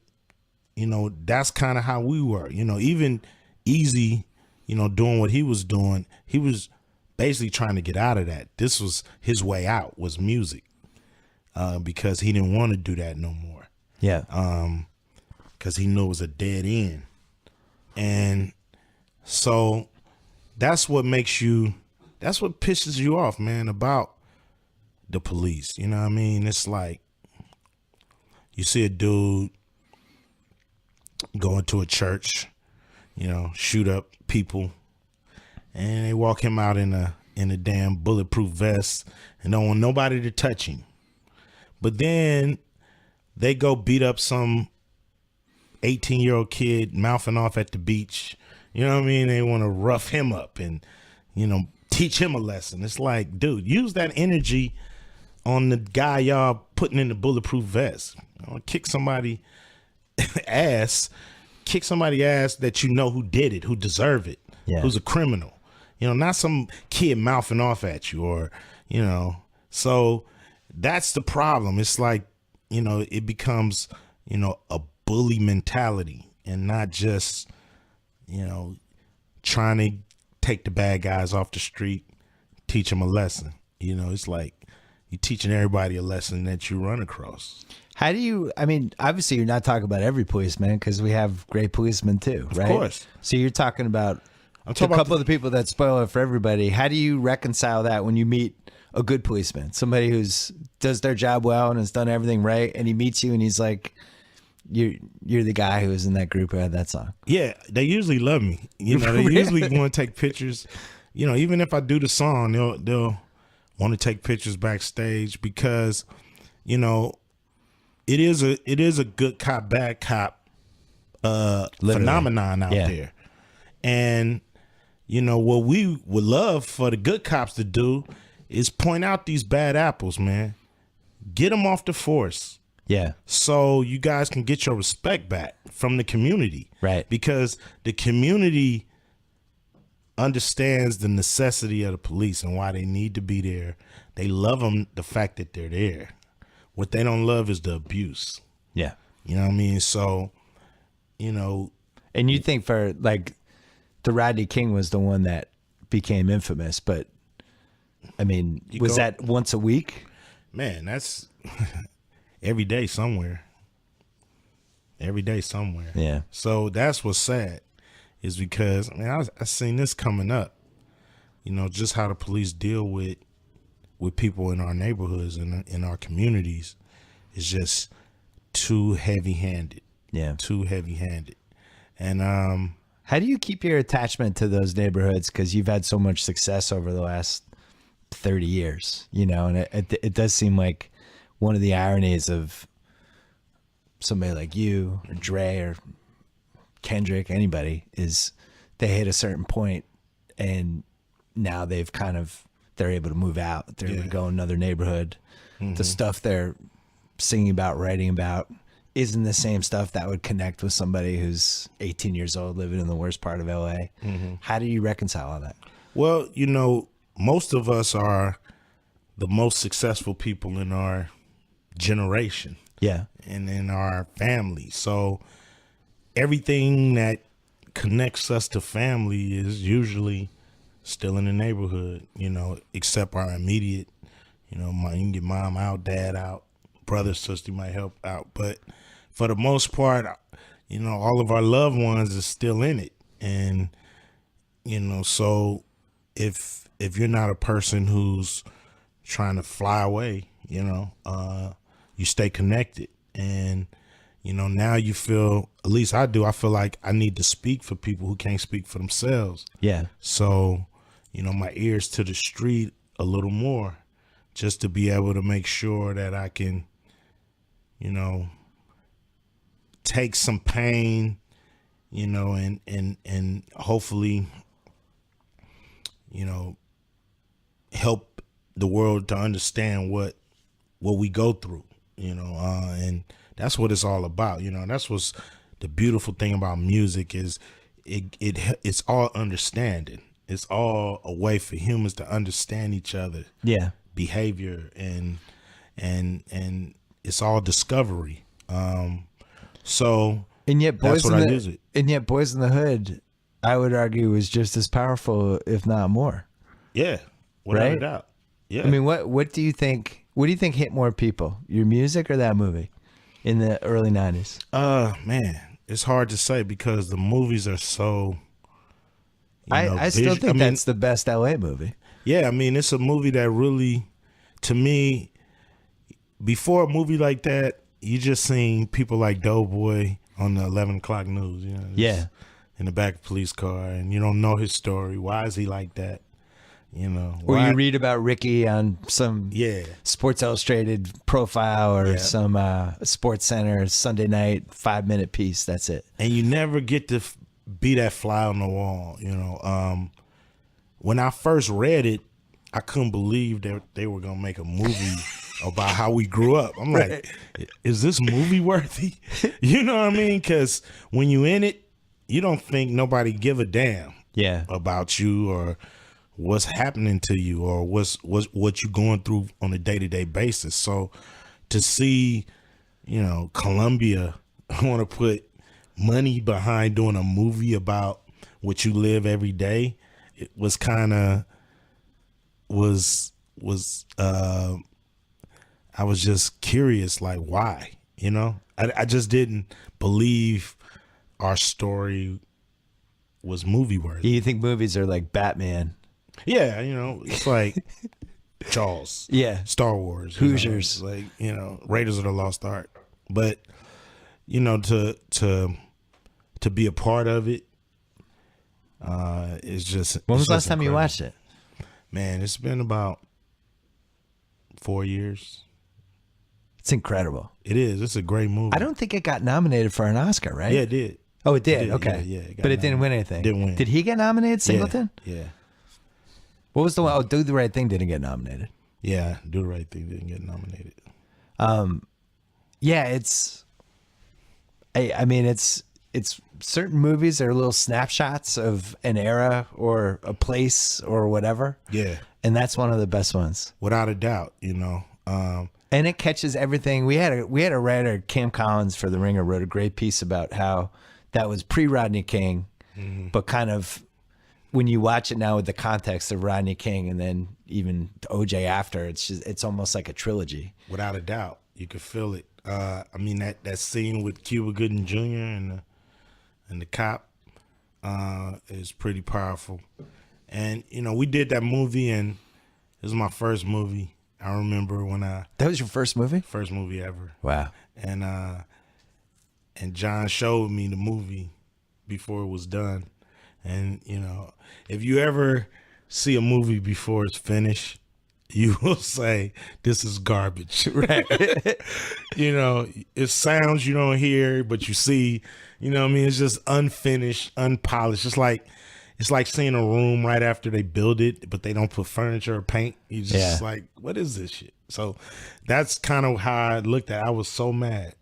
you know, that's kind of how we were. You know, even Easy, you know, doing what he was doing, he was basically trying to get out of that. This was his way out, was music, because he didn't want to do that no more. Yeah. Because he knew it was a dead end. And so that's what pisses you off, man, about the police. You know what I mean? It's like you see a dude go into a church, you know, shoot up people, and they walk him out in a damn bulletproof vest and don't want nobody to touch him. But then they go beat up some 18-year-old kid mouthing off at the beach. You know what I mean? They want to rough him up and, you know, teach him a lesson. It's like, dude, use that energy on the guy y'all putting in the bulletproof vest. You know, kick somebody ass that you know who did it, who deserve it, who's a criminal. You know, not some kid mouthing off at you or, you know. So that's the problem. It's like, you know, it becomes, you know, a bully mentality and not just, you know, trying to take the bad guys off the street, teach them a lesson. You know, it's like you're teaching everybody a lesson that you run across. How do you, I mean, obviously you're not talking about every policeman because we have great policemen too, right? Of course. So you're talking about I'm talking a couple of the people that spoil it for everybody. How do you reconcile that when you meet a good policeman, somebody who's does their job well and has done everything right, and he meets you and he's like, you're the guy who was in that group who had that song? Yeah, they usually love me. You know, they usually want to take pictures. You know, even if I do the song, they'll want to take pictures backstage because, you know, it is a good cop, bad cop phenomenon out there. And, you know, what we would love for the good cops to do is point out these bad apples, man. Get them off the force. Yeah. So you guys can get your respect back from the community. Right. Because the community understands the necessity of the police and why they need to be there. They love them, the fact that they're there. What they don't love is the abuse. Yeah. You know what I mean? So, you know. And you think for like the Rodney King was the one that became infamous, but I mean, was that once a week? Man, that's every day somewhere. Every day somewhere. Yeah. So that's what's sad is because, I mean, I seen this coming up, you know, just how the police deal with people in our neighborhoods and in our communities is just too heavy-handed. Yeah. Too heavy-handed. And how do you keep your attachment to those neighborhoods? Because you've had so much success over the last 30 years, you know, and it does seem like one of the ironies of somebody like you or Dre or Kendrick, anybody, is they hit a certain point and now they're able to move out. They're able to go in another neighborhood. Mm-hmm. The stuff they're singing about, writing about isn't the same stuff that would connect with somebody who's 18 years old living in the worst part of LA. Mm-hmm. How do you reconcile all that? Well, you know, most of us are the most successful people in our generation. Yeah. And in our family. So everything that connects us to family is usually still in the neighborhood, you know, except our immediate, you know, you can get mom out, dad out, brother, sister might help out. But for the most part, you know, all of our loved ones is still in it. And, you know, so if you're not a person who's trying to fly away, you know, you stay connected. And, you know, now you feel, at least I do, I feel like I need to speak for people who can't speak for themselves. Yeah. So, you know, my ears to the street a little more just to be able to make sure that I can, you know, take some pain, you know, and hopefully, you know, help the world to understand what we go through, you know, and that's what it's all about, you know. That's what's the beautiful thing about music is it's all understanding. It's all a way for humans to understand each other, behavior, and it's all discovery. So and yet, that's what I use it. And yet, Boys in the Hood, I would argue, was just as powerful, if not more. Yeah, without a doubt. Yeah. I mean, what do you think? What do you think hit more people, your music or that movie, in the early '90s? Man, it's hard to say because the movies are so. I still think that's the best LA movie. Yeah, I mean, it's a movie that really, to me, before a movie like that, you just seen people like Doughboy on the 11 o'clock news, you know, in the back of a police car, and you don't know his story. Why is he like that? You know, or you read about Ricky on some Sports Illustrated profile or some Sports Center Sunday night 5-minute piece. That's it. And you never get to be that fly on the wall. You know, when I first read it, I couldn't believe that they were gonna make a movie about how we grew up. I'm like, is this movie worthy? You know what I mean? Because when you in it, you don't think nobody give a damn about you or what's happening to you or what you going through on a day-to-day basis. So to see, you know, Columbia want to put money behind doing a movie about what you live every day, it was kind of I was just curious, like, why? You know, I just didn't believe our story was movie worthy. You think movies are like Batman? Yeah, you know, it's like Jaws, Star Wars, Hoosiers, you know, like, you know, Raiders of the Lost Ark. But you know, to be a part of it, is just. When was the last incredible. time you watched it? Man, it's been about 4 years. It's incredible. It is. It's a great movie. I don't think it got nominated for an Oscar, right? Yeah, it did. Oh, it did. Okay, Yeah, but it didn't win anything. Didn't win. Did he get nominated? Singleton? Yeah. What was the one? Oh, Do the Right Thing didn't get nominated. Yeah, Do the Right Thing didn't get nominated. Yeah, it's. I mean, it's certain movies are little snapshots of an era or a place or whatever. Yeah, and that's one of the best ones, without a doubt. You know, and it catches everything. We had a writer, Cam Collins for The Ringer, wrote a great piece about how that was pre-Rodney King, but kind of when you watch it now with the context of Rodney King and then even OJ after, it's almost like a trilogy. Without a doubt, you could feel it. I mean that scene with Cuba Gooding Jr. and the cop is pretty powerful. And you know, we did that movie, and it was my first movie. I remember when that was your first movie? First movie ever. Wow. And John showed me the movie before it was done. And you know, if you ever see a movie before it's finished, you will say, this is garbage. Right. You know, it's sounds you don't hear, but you see, you know what I mean? It's just unfinished, unpolished. It's like seeing a room right after they build it, but they don't put furniture or paint. You just like, what is this shit? So that's kind of how I looked at it. I was so mad.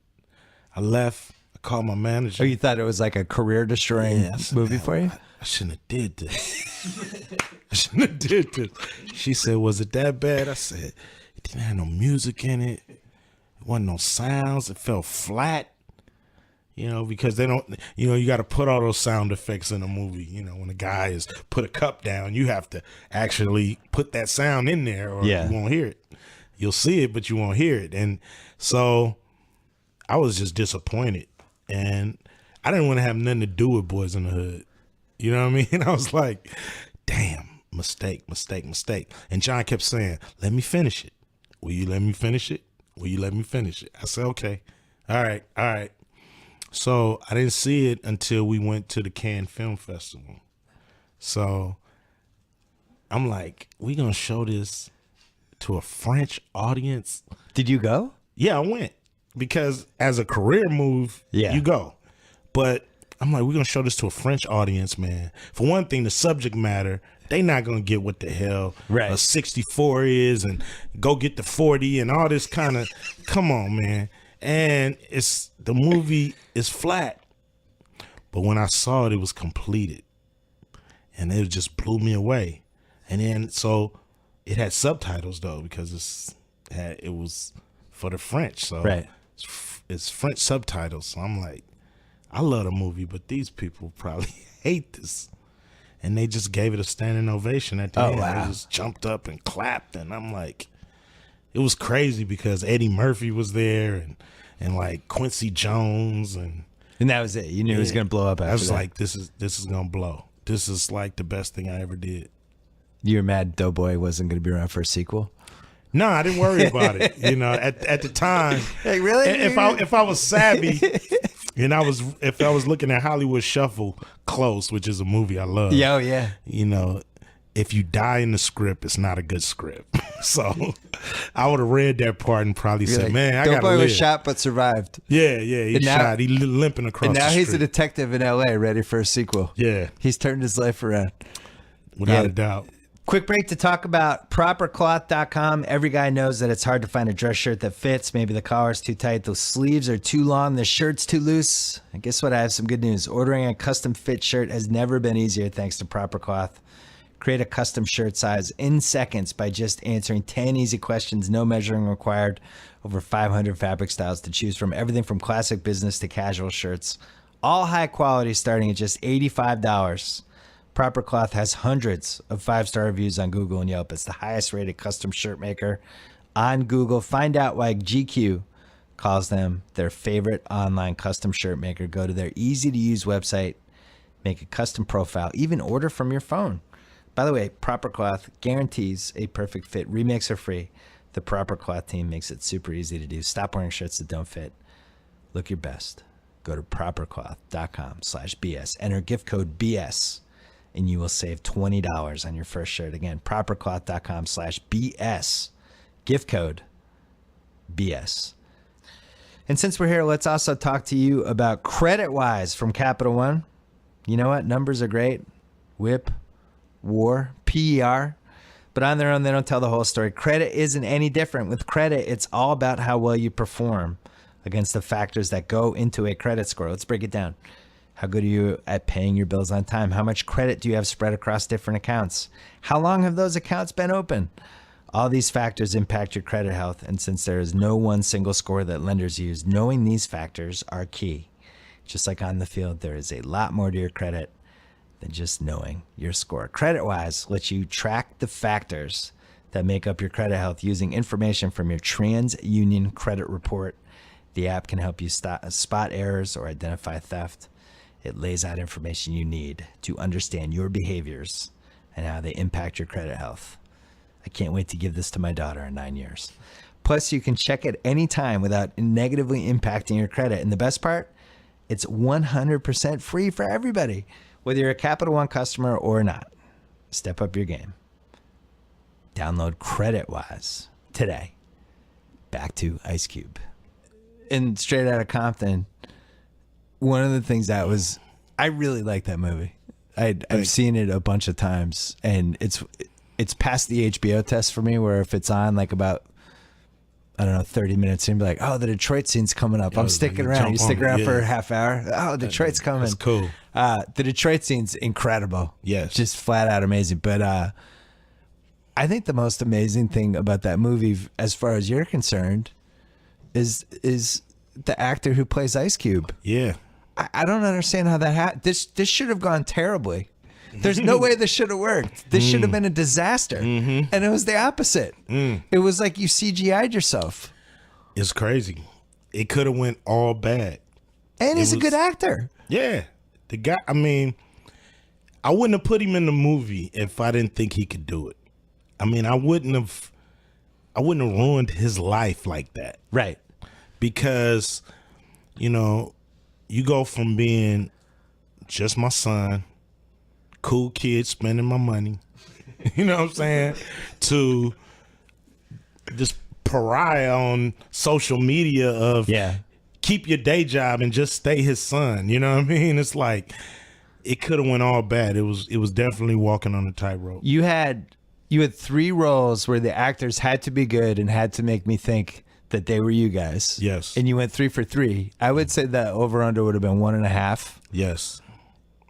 I left. I called my manager. Oh, you thought it was like a career-destroying movie for you? I shouldn't have did this. I shouldn't have did this. She said, was it that bad? I said, it didn't have no music in it. It wasn't no sounds. It felt flat. You know, because they don't, you know, you got to put all those sound effects in a movie. You know, when a guy is put a cup down, you have to actually put that sound in there or you won't hear it. You'll see it, but you won't hear it. And so I was just disappointed. And I didn't want to have nothing to do with Boys in the Hood. You know what I mean? I was like, damn, mistake. And John kept saying, let me finish it. Will you let me finish it? Will you let me finish it? I said, okay. All right. So I didn't see it until we went to the Cannes Film Festival. So I'm like, we gonna show this to a French audience? Did you go? Yeah, I went. Because as a career move, you go. But I'm like, we're gonna show this to a French audience, man. For one thing, the subject matter, they not gonna get what the hell a 64 is, and go get the 40 and all this kind of. Come on, man. And the movie is flat, but when I saw it, it was completed, and it just blew me away. And then so it had subtitles though, because it was for the French, so it's French subtitles. So I'm like, I love the movie, but these people probably hate this. And they just gave it a standing ovation at the end. Wow. They just jumped up and clapped, and I'm like, it was crazy because Eddie Murphy was there, and like Quincy Jones, and that was it. You knew it was gonna blow up. After I was that. like, this is gonna blow. This is like the best thing I ever did. You were mad Doughboy wasn't gonna be around for a sequel? No, I didn't worry about it. You know, at the time, hey, really? If I was savvy, and if I was looking at Hollywood Shuffle close, which is a movie I love. Yeah, yeah. You know, if you die in the script, it's not a good script. So I would have read that part and probably said, like, "Man, I gotta live." Doughboy was shot but survived. Yeah, he shot. He limping across. And now the he's street. a detective in L.A. ready for a sequel. Yeah, he's turned his life around, without a doubt. Quick break to talk about propercloth.com. Every guy knows that it's hard to find a dress shirt that fits. Maybe the collar's too tight, the sleeves are too long, the shirt's too loose. And guess what? I have some good news. Ordering a custom fit shirt has never been easier thanks to Proper Cloth. Create a custom shirt size in seconds by just answering 10 easy questions, no measuring required. Over 500 fabric styles to choose from, everything from classic business to casual shirts. All high quality starting at just $85. Proper Cloth has hundreds of 5-star reviews on Google and Yelp. It's the highest rated custom shirt maker on Google. Find out why GQ calls them their favorite online custom shirt maker. Go to their easy to use website, make a custom profile, even order from your phone. By the way, Proper Cloth guarantees a perfect fit. Remakes are free. The Proper Cloth team makes it super easy to do. Stop wearing shirts that don't fit. Look your best. Go to propercloth.com/BS. Enter gift code BS. And you will save $20 on your first shirt. Again, propercloth.com/BS. Gift code BS. And since we're here, let's also talk to you about CreditWise from Capital One. You know what? Numbers are great. WHIP, WAR, PER. But on their own, they don't tell the whole story. Credit isn't any different. With credit, it's all about how well you perform against the factors that go into a credit score. Let's break it down. How good are you at paying your bills on time? How much credit do you have spread across different accounts? How long have those accounts been open? All these factors impact your credit health, and since there is no one single score that lenders use, knowing these factors are key. Just like on the field, there is a lot more to your credit than just knowing your score. CreditWise lets you track the factors that make up your credit health using information from your TransUnion credit report. The app can help you spot errors or identify theft. It lays out information you need to understand your behaviors and how they impact your credit health. I can't wait to give this to my daughter in 9 years. Plus, you can check it anytime without negatively impacting your credit. And the best part, it's 100% free for everybody, whether you're a Capital One customer or not. Step up your game. Download CreditWise today. Back to Ice Cube. And Straight Outta Compton, one of the things that was, I really like that movie. I've seen it a bunch of times, and it's passed the HBO test for me, where if it's on like about, I don't know, 30 minutes in, be like, oh, the Detroit scene's coming up. I'm sticking around. You stick around for a half hour. Oh, Detroit's coming. That's cool. The Detroit scene's incredible. Yes. Just flat out amazing. But I think the most amazing thing about that movie, as far as you're concerned, is the actor who plays Ice Cube. Yeah. I don't understand how that happened. This should have gone terribly. There's no way this should have worked. This should have been a disaster. And it was the opposite. It was like you CGI'd yourself. It's crazy. It could have went all bad. And he's a good actor. Yeah. The guy, I mean, I wouldn't have put him in the movie if I didn't think he could do it. I mean, I wouldn't have ruined his life like that. Right. Because, you know, you go from being just my son, cool kid spending my money, you know what I'm saying, to this pariah on social media of keep your day job and just stay his son. You know what I mean? It's like it could have went all bad. It was definitely walking on a tightrope. You had 3 roles where the actors had to be good and had to make me think that they were you guys. Yes. And you went 3 for 3. I would say that over under would have been 1.5. Yes.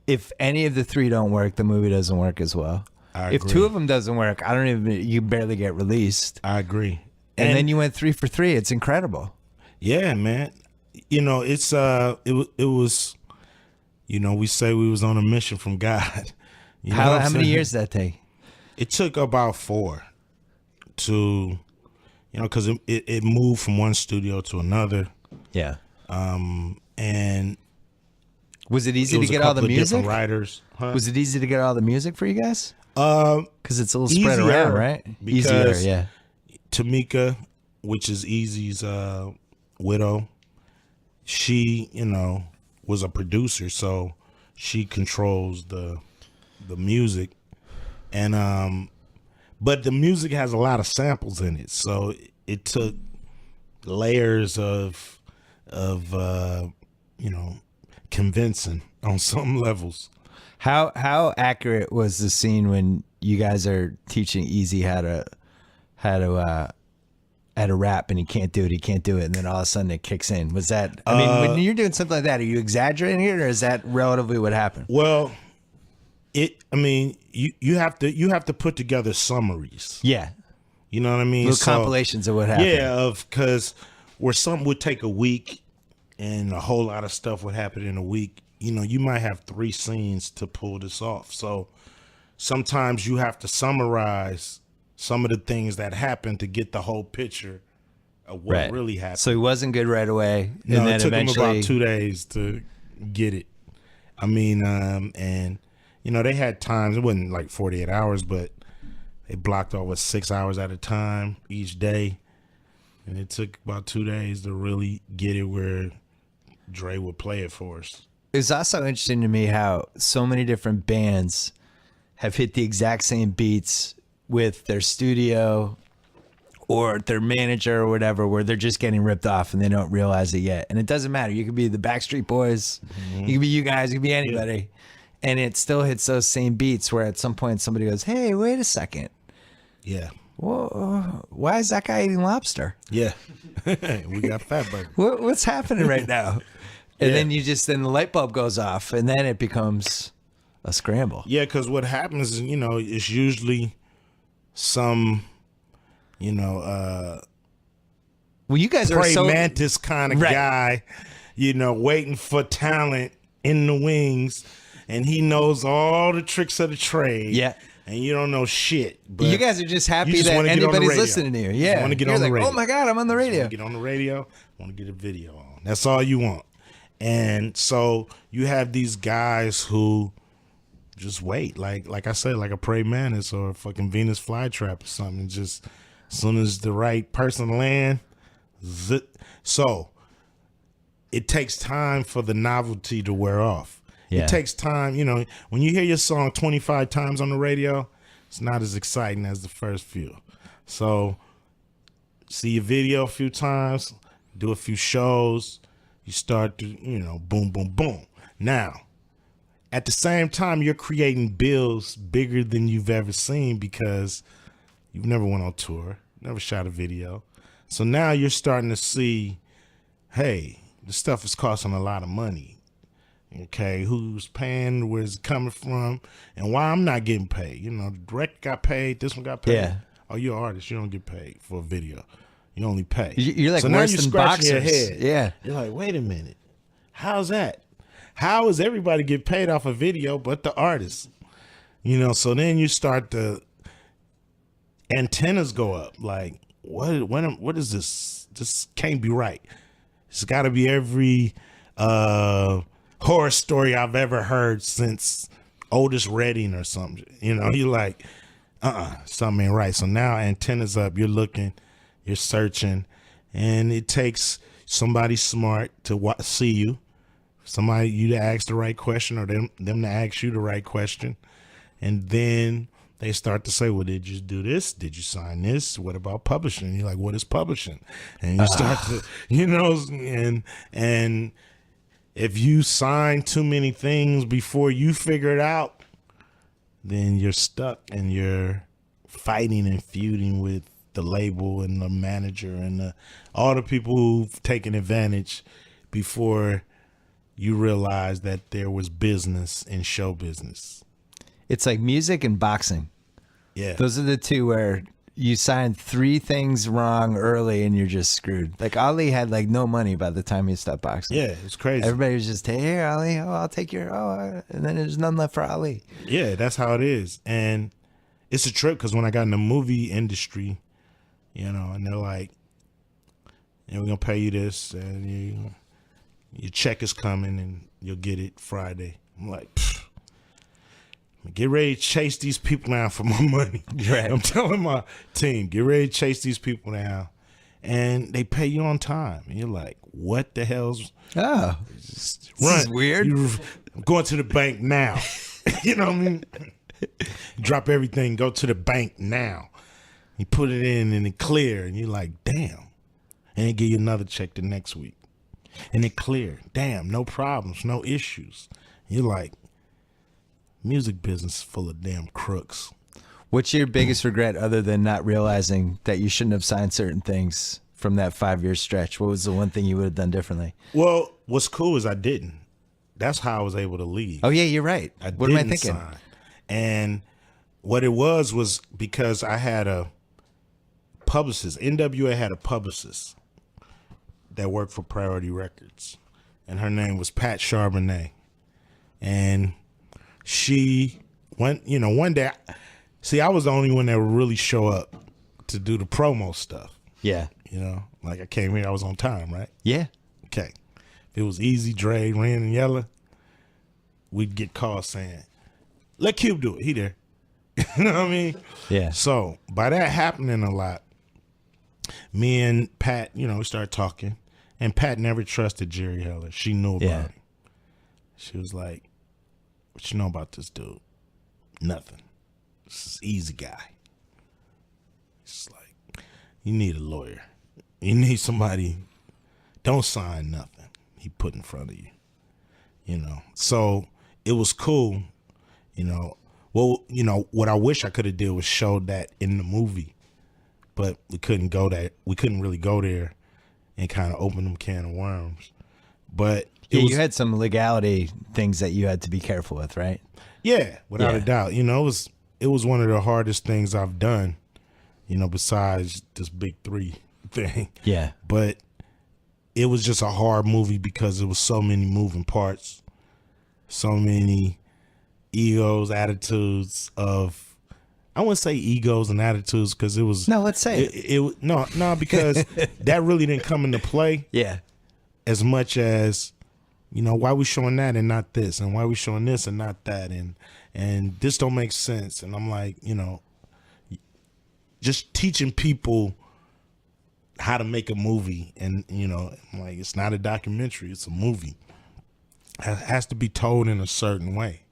If any of the 3 don't work, the movie doesn't work as well. I If agree. 2 of them doesn't work, you barely get released. I agree. And then you went 3 for 3. It's incredible. Yeah, man. You know, it was, you know, we say we was on a mission from God. You know what I'm How many saying? years did that take? It took about 4 to, you know, because it moved from one studio to another. Yeah. And Was it it easy to was a get all the couple of music? different writers. Huh? Was it easy to get all the music for you guys? Because it's a little spread Easier, around, right? because- yeah. Tamika, which is Easy's widow, she, you know, was a producer, so she controls the music, and but the music has a lot of samples in it, so it took layers of you know, convincing on some levels. How accurate was the scene when you guys are teaching Easy how to rap and he can't do it, and then all of a sudden it kicks in? Was that? I mean, when you're doing something like that, are you exaggerating it, or is that relatively what happened? Well, I mean, you have to put together summaries. Yeah, You know what I mean? little compilations of what happened. Yeah, because where some would take a week and a whole lot of stuff would happen in a week, you know, you might have 3 scenes to pull this off. So sometimes you have to summarize some of the things that happened to get the whole picture of what Right. really happened. So he wasn't good right away, No, and then it took him eventually. about 2 days to get it. I mean, and you know, they had times, it wasn't like 48 hours, but they blocked off 6 hours at a time each day. And it took about 2 days to really get it where Dre would play it for us. It's also interesting to me how so many different bands have hit the exact same beats with their studio or their manager or whatever, where they're just getting ripped off and they don't realize it yet. And it doesn't matter. You could be the Backstreet Boys, you could be you guys, you could be anybody. And it still hits those same beats where at some point somebody goes, hey, wait a second. Yeah. Whoa, why is that guy eating lobster? Yeah. We got Fatburger. What's happening right now? And Yeah. then then the light bulb goes off, and then it becomes a scramble. Yeah, because what happens is, you know, it's usually some, you know, Well, you guys are praying so mantis kind of Right. guy, you know, waiting for talent in the wings, and he knows all the tricks of the trade. Yeah. And you don't know shit. But you guys are just happy you just that wanna get on the anybody's radio. listening to you. You Yeah, want to get You're on the like, radio. oh my god, I'm on the radio. Get on the radio. Want to get a video on. That's all you want. And so you have these guys who just wait, like I said, like a praying mantis or a fucking Venus flytrap or something. Just as soon as the right person land, zip. So it takes time for the novelty to wear off. Yeah. It takes time, you know, when you hear your song 25 times on the radio, it's not as exciting as the first few. So see your video a few times, do a few shows, you start to, you know, boom, boom, boom. Now, at the same time, you're creating bills bigger than you've ever seen because you've never went on tour, never shot a video. So now you're starting to see, hey, this stuff is costing a lot of money. Okay, who's paying, where's it coming from, and why I'm not getting paid. You know, the director got paid, this one got paid. Yeah. Oh, you're an artist, you don't get paid for a video. You only pay. You're like so now worse you're than scratching your boxers. head. Yeah. You're like, wait a minute. How's that? How is everybody get paid off a video but the artist? You know, so then you start the antennas go up. Like, what is this? This can't be right. It's got to be every horror story I've ever heard since Otis Redding or something. You know, you're like, something ain't right. So now antennas up, you're looking, you're searching, and it takes somebody smart to see you, you to ask the right question or them to ask you the right question. And then they start to say, well, did you do this? Did you sign this? What about publishing? And you're like, what is publishing? And you start to, and if you sign too many things before you figure it out, then you're stuck and you're fighting and feuding with the label and the manager and all the people who've taken advantage before you realize that there was business in show business. It's like music and boxing. Yeah. Those are the two where you sign 3 things wrong early and you're just screwed. Like Ali had like no money by the time he stopped boxing. Yeah, it's crazy. Everybody was just, hey, here, Ali, oh, I'll take your, and then there's none left for Ali. Yeah, that's how it is. And it's a trip because when I got in the movie industry, and they're like, we're going to pay you this and your check is coming and you'll get it Friday. I'm like, pfft. Get ready to chase these people down for my money. Right. I'm telling my team, get ready to chase these people down. And they pay you on time. And you're like, what the hell's... Oh, this is weird. I'm going to the bank now. You know what I mean? Drop everything, go to the bank now. You put it in and it clear. And you're like, damn. And they give you another check the next week. And it clear. Damn, no problems, no issues. You're like, music business full of damn crooks. What's your biggest regret other than not realizing that you shouldn't have signed certain things from that 5-year stretch? What was the one thing you would have done differently? Well, what's cool is I didn't. That's how I was able to leave. Oh, yeah, you're right. What am I thinking? Sign. And what it was because I had a publicist. NWA had a publicist that worked for Priority Records. And her name was Pat Charbonnet. And she went, one day, see, I was the only one that would really show up to do the promo stuff. Yeah. Like I came here, I was on time, right? Yeah. Okay. If it was Easy, Dre, Ren, and Yella, we'd get calls saying, let Cube do it. He there. You know what I mean? Yeah. So by that happening a lot, me and Pat, we started talking. And Pat never trusted Jerry Heller. She knew about him. She was like, what you know about this dude? Nothing. This is Easy guy. It's like, you need a lawyer. You need somebody. Don't sign nothing he put in front of you. So it was cool. Well, what I wish I could have did was show that in the movie, but we couldn't go there. We couldn't really go there and kind of open them can of worms. But you had some legality things that you had to be careful with, right? Yeah, without a doubt. It was one of the hardest things I've done, besides this big 3 thing. Yeah. But it was just a hard movie because there was so many moving parts, so many egos, attitudes of, I wouldn't say egos and attitudes because it was. No, let's say it. No, because that really didn't come into play. Yeah. As much as, why we showing that and not this, and why we showing this and not that, and this don't make sense. And I'm like, just teaching people how to make a movie, and I'm like, it's not a documentary, it's a movie. It has to be told in a certain way,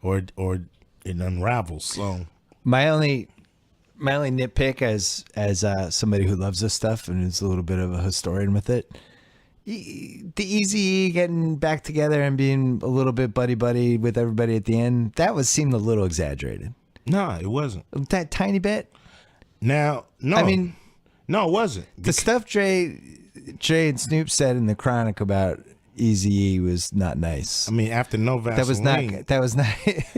or it unravels. So my only nitpick as somebody who loves this stuff and is a little bit of a historian with it, the Easy getting back together and being a little bit buddy with everybody at the end, that seemed a little exaggerated. No, it wasn't. That tiny bit. Now, no. I mean, no, it wasn't. The stuff Dre and Snoop said in the Chronic about Eazy-E was not nice. I mean, after No Vaseline. That was not.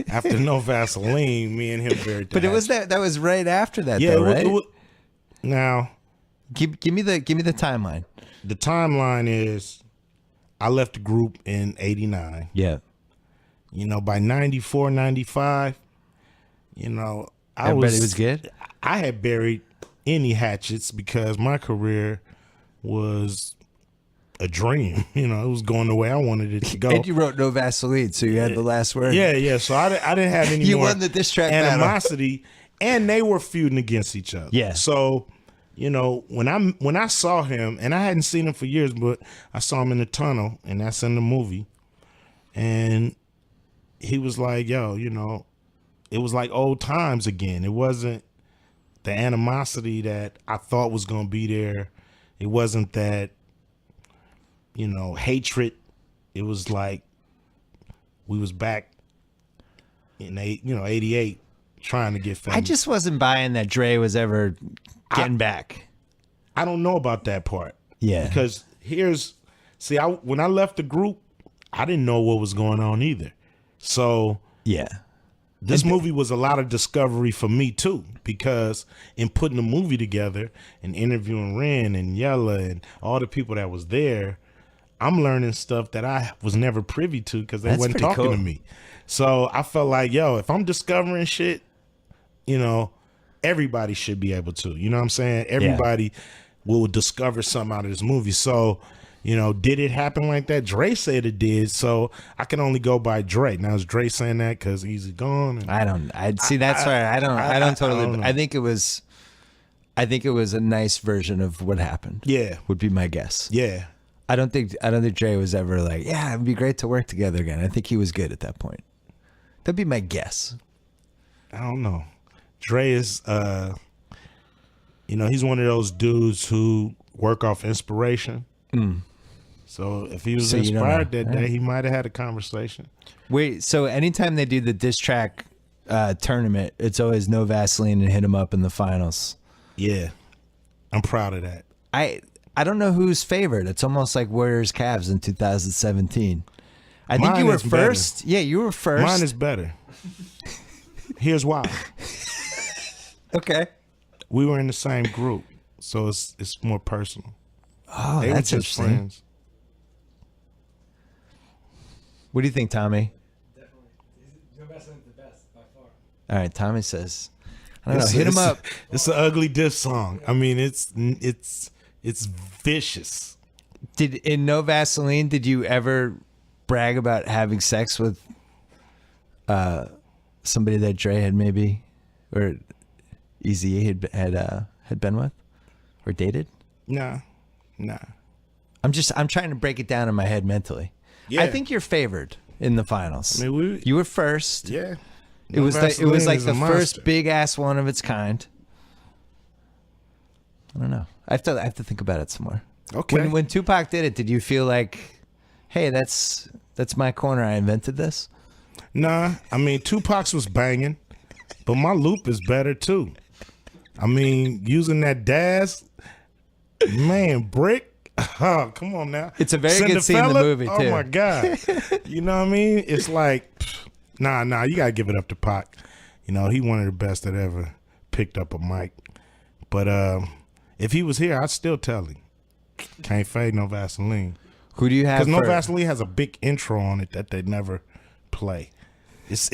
After No Vaseline, me and him very. But it was that was right after that, yeah, though, right? Now, give me the timeline. The timeline is, I left the group in '89. Yeah. By '94, '95, Everybody was good. I had buried any hatchets because my career was a dream. It was going the way I wanted it to go. And you wrote No Vaseline, so you had the last word. Yeah. So I didn't have any you more won the diss track animosity, and they were feuding against each other. Yeah. So, when I saw him, and I hadn't seen him for years, but I saw him in the tunnel, and that's in the movie, and he was like, yo, it was like old times again. It wasn't the animosity that I thought was going to be there. It wasn't that, hatred. It was like we was back in 88 trying to get famous. I just wasn't buying that Dre was ever getting back. I don't know about that part. Yeah. Because when I left the group, I didn't know what was going on either. So yeah. This movie was a lot of discovery for me too, because in putting the movie together and interviewing Ren and Yella and all the people that was there, I'm learning stuff that I was never privy to because they wasn't talking to me. So I felt like, if I'm discovering shit, everybody should be able to. You know what I'm saying? Everybody will discover something out of this movie. So, did it happen like that? Dre said it did, so I can only go by Dre. Now is Dre saying that because he's gone? I don't totally. I think it was a nice version of what happened. Yeah, would be my guess. Yeah, I don't think Dre was ever like, yeah, it'd be great to work together again. I think he was good at that point. That'd be my guess. I don't know. Dre is, he's one of those dudes who work off inspiration. So if he was inspired that day, he might have had a conversation. Wait, so anytime they do the diss track tournament, it's always No Vaseline and Hit 'Em Up in the finals. Yeah, I'm proud of that. I don't know who's favored. It's almost like Warriors Cavs in 2017. I think you were first. Better. Yeah, you were first. Mine is better. Here's why. Okay. We were in the same group, so it's more personal. Oh, they that's were just interesting. Friends. What do you think, Tommy? Definitely. No Vaseline's the best by far. All right, Tommy says, I don't know, Hit 'Em Up. It's an ugly diss song. I mean, it's vicious. In No Vaseline, did you ever brag about having sex with somebody that Dre had maybe, or Eazy had been with, or dated? Nah. I'm trying to break it down in my head mentally. Yeah. I think you're favored in the finals. I mean, you were first. Yeah. It was like the first big ass one of its kind. I don't know. I have to think about it some more. Okay. When Tupac did it, did you feel like, hey, that's my corner, I invented this? Nah, I mean, Tupac's was banging, but my loop is better too. I mean, using that Daz, man, Brick. Oh, come on now. It's a very good scene in the movie, too. Oh, my God. You know what I mean? It's like, nah, you got to give it up to Pac. He one of the best that ever picked up a mic. But if he was here, I'd still tell him. Can't fade No Vaseline. Who do you have? Because No Vaseline has a big intro on it that they never play. It's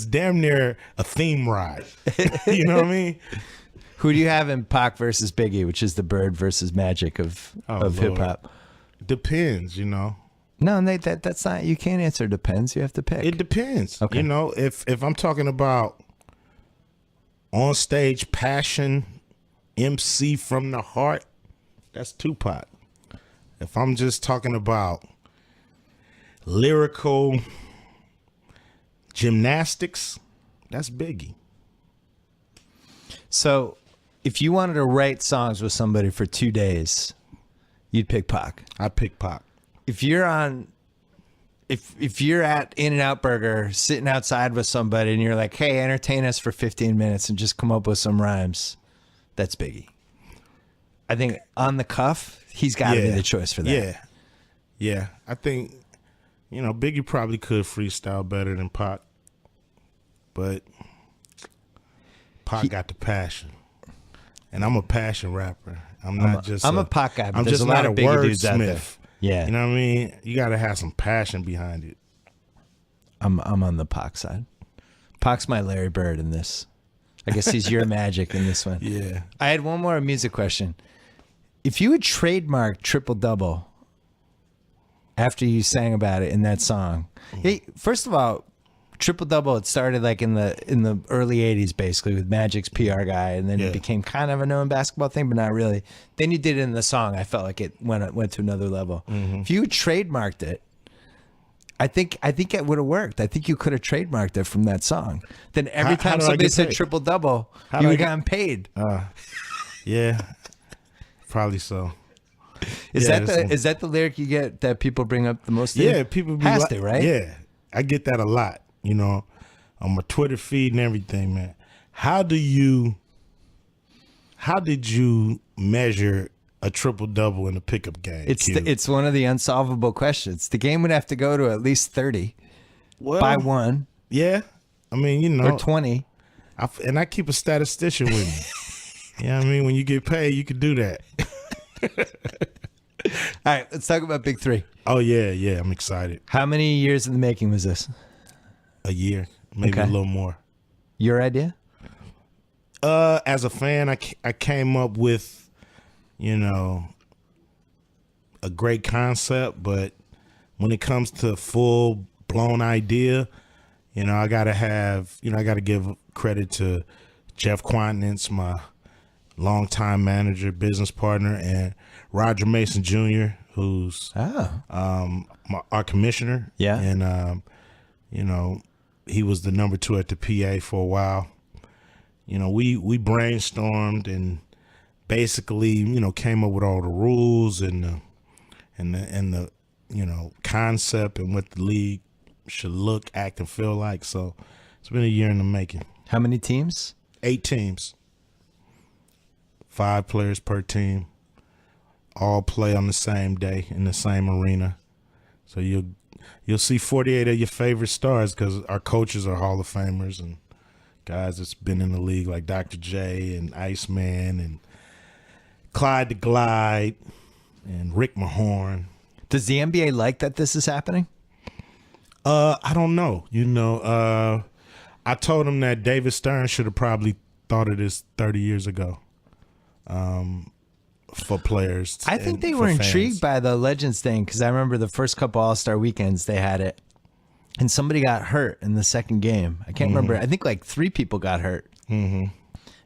damn near a theme ride. You know what I mean? Who do you have in Pac versus Biggie, which is the Bird versus Magic of hip hop? Depends, No, that's not. You can't answer depends. You have to pick. It depends. Okay. If I'm talking about on stage passion, MC from the heart, that's Tupac. If I'm just talking about lyrical gymnastics, that's Biggie. So, if you wanted to write songs with somebody for 2 days, you'd pick Pac. I'd pick Pac. If you're at In-N-Out Burger sitting outside with somebody and you're like, hey, entertain us for 15 minutes and just come up with some rhymes, that's Biggie. I think on the cuff, he's got to be the choice for that. Yeah. I think, Biggie probably could freestyle better than Pac, but Pac got the passion. And I'm a passion rapper. I'm a Pac guy, but I'm there's just a lot not of a Biggie dudes out there. wordsmith. Yeah. You know what I mean? You got to have some passion behind it. I'm on the Pac side. Pac's my Larry Bird in this. I guess he's your Magic in this one. Yeah. I had one more music question. If you had trademarked Triple Double after you sang about it in that song, hey, first of all, Triple Double, it started like in the early 80s basically with Magic's PR guy, and then it became kind of a known basketball thing, but not really. Then you did it in the song. I felt like it went to another level. If you trademarked it, I think it would have worked. I think you could have trademarked it from that song. Then every How time do I somebody get said paid? triple double, How you do I would get- gotten paid. Yeah, probably so. Is Yeah, that the lyric you get that people bring up the most? Yeah, people be has like, to, right? Yeah, I get that a lot. You know, on my Twitter feed and everything, man. How did you measure a triple double in a pickup game? It's one of the unsolvable questions. The game would have to go to at least 30 well, by one Yeah, I mean, you know, or 20. I keep a statistician with me. Yeah, I mean, when you get paid, you can do that. All right, let's talk about Big Three. Oh yeah, I'm excited. How many years in the making was this? A year, maybe a Okay. little more. Your idea? As a fan, I came up with, you know, a great concept, but when it comes to full blown idea, you know, I gotta give credit to Jeff Quantnitz, my longtime manager, business partner, and Roger Mason Jr., who's our commissioner. Yeah. And you know, he was the number 2 at the PA for a while. You know, we brainstormed and basically, you know, came up with all the rules and the you know, concept and what the league should look, act, and feel like. So it's been a year in the making. How many teams? 8 teams, 5 players per team, all play on the same day in the same arena. So you'll see 48 of your favorite stars because our coaches are Hall of Famers and guys that's been in the league like Dr. J and Iceman and Clyde the Glide and Rick Mahorn. Does the NBA like that this is happening? I don't know. You know, I told him that David Stern should have probably thought of this 30 years ago for players. I think and they for were fans. intrigued by the Legends thing because I remember the first couple All-Star weekends they had it, and somebody got hurt in the second game. I can't remember. I think like 3 people got hurt. Mm-hmm.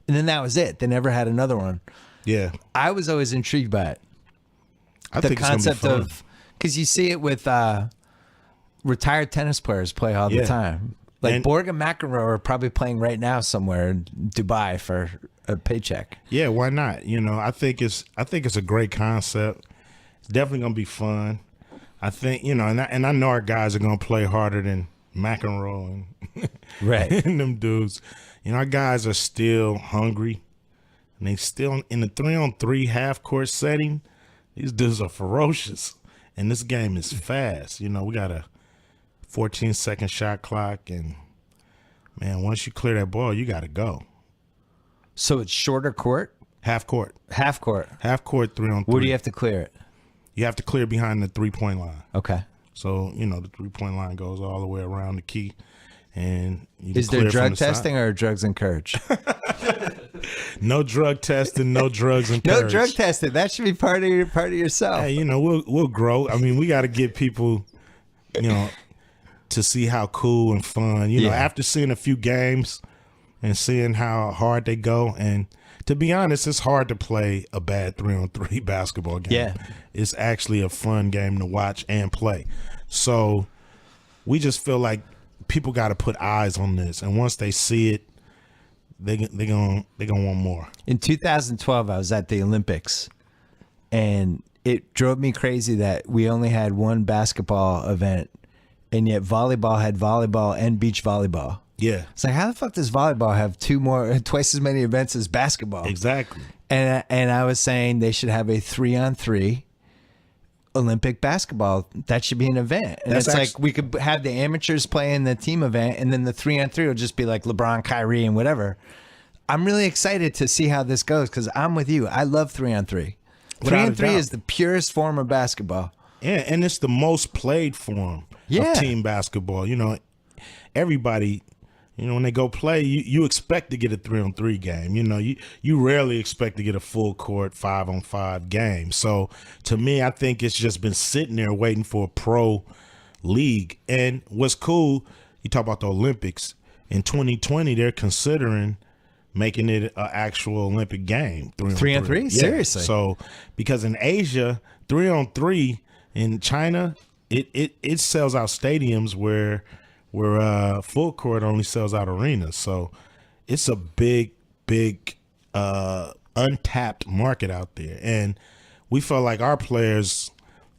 And then that was it. They never had another one. Yeah. I was always intrigued by it. I The think it's gonna be concept fun. of, because you see it with retired tennis players play all the Yeah. time. Like And- Borg and McEnroe are probably playing right now somewhere in Dubai for a paycheck. Yeah, why not? You know, I think it's a great concept. It's definitely gonna be fun. I think, you know, and I know our guys are gonna play harder than McEnroe and Right. and them dudes. You know, our guys are still hungry, and they still in the 3-on-3 half court setting. These dudes are ferocious, and this game is fast. You know, we got a 14-second shot clock, and man, once you clear that ball, you got to go. So it's shorter court, Half court, half court. 3-on-3. Where do you have to clear it? You have to clear behind the 3-point line. Okay. So, you know, the 3-point line goes all the way around the key. And you can Is there clear from drug the side. testing or drugs encouraged? No drug testing, no drugs No encouraged. drug testing. That should be part of yourself. Hey, you know, we'll grow. I mean, we got to get people, you know, to see how cool and fun. You know, Yeah. after seeing a few games and seeing how hard they go, and to be honest, it's hard to play a bad 3-on-3 basketball game. Yeah. It's actually a fun game to watch and play. So we just feel like people got to put eyes on this, and once they see it, they gonna want more. In 2012, I was at the Olympics, and it drove me crazy that we only had one basketball event, and yet volleyball had volleyball and beach volleyball. Yeah, It's like, how the fuck does volleyball have twice as many events as basketball? exactly. And I was saying they should have a 3-on-3 Olympic basketball. That should be an event. And That's it's actu- like we could have the amateurs play in the team event, and then the 3-on-3 will just be like LeBron, Kyrie, and whatever. I'm really excited to see how this goes because I'm with you. I love 3-on-3. Without a 3-on-3 doubt. is the purest form of basketball. Yeah, and it's the most played form Yeah. of team basketball. You know, everybody, you know, when they go play, you expect to get a 3-on-3 game. You know, you rarely expect to get a full court 5-on-5 game. So to me, I think it's just been sitting there waiting for a pro league. And what's cool, you talk about the Olympics. In 2020, they're considering making it an actual Olympic game. 3-on-3? 3-on-3? Seriously? So because in Asia, 3-on-3 in China, it sells out stadiums where full court only sells out arenas. So it's a big untapped market out there, and we felt like our players,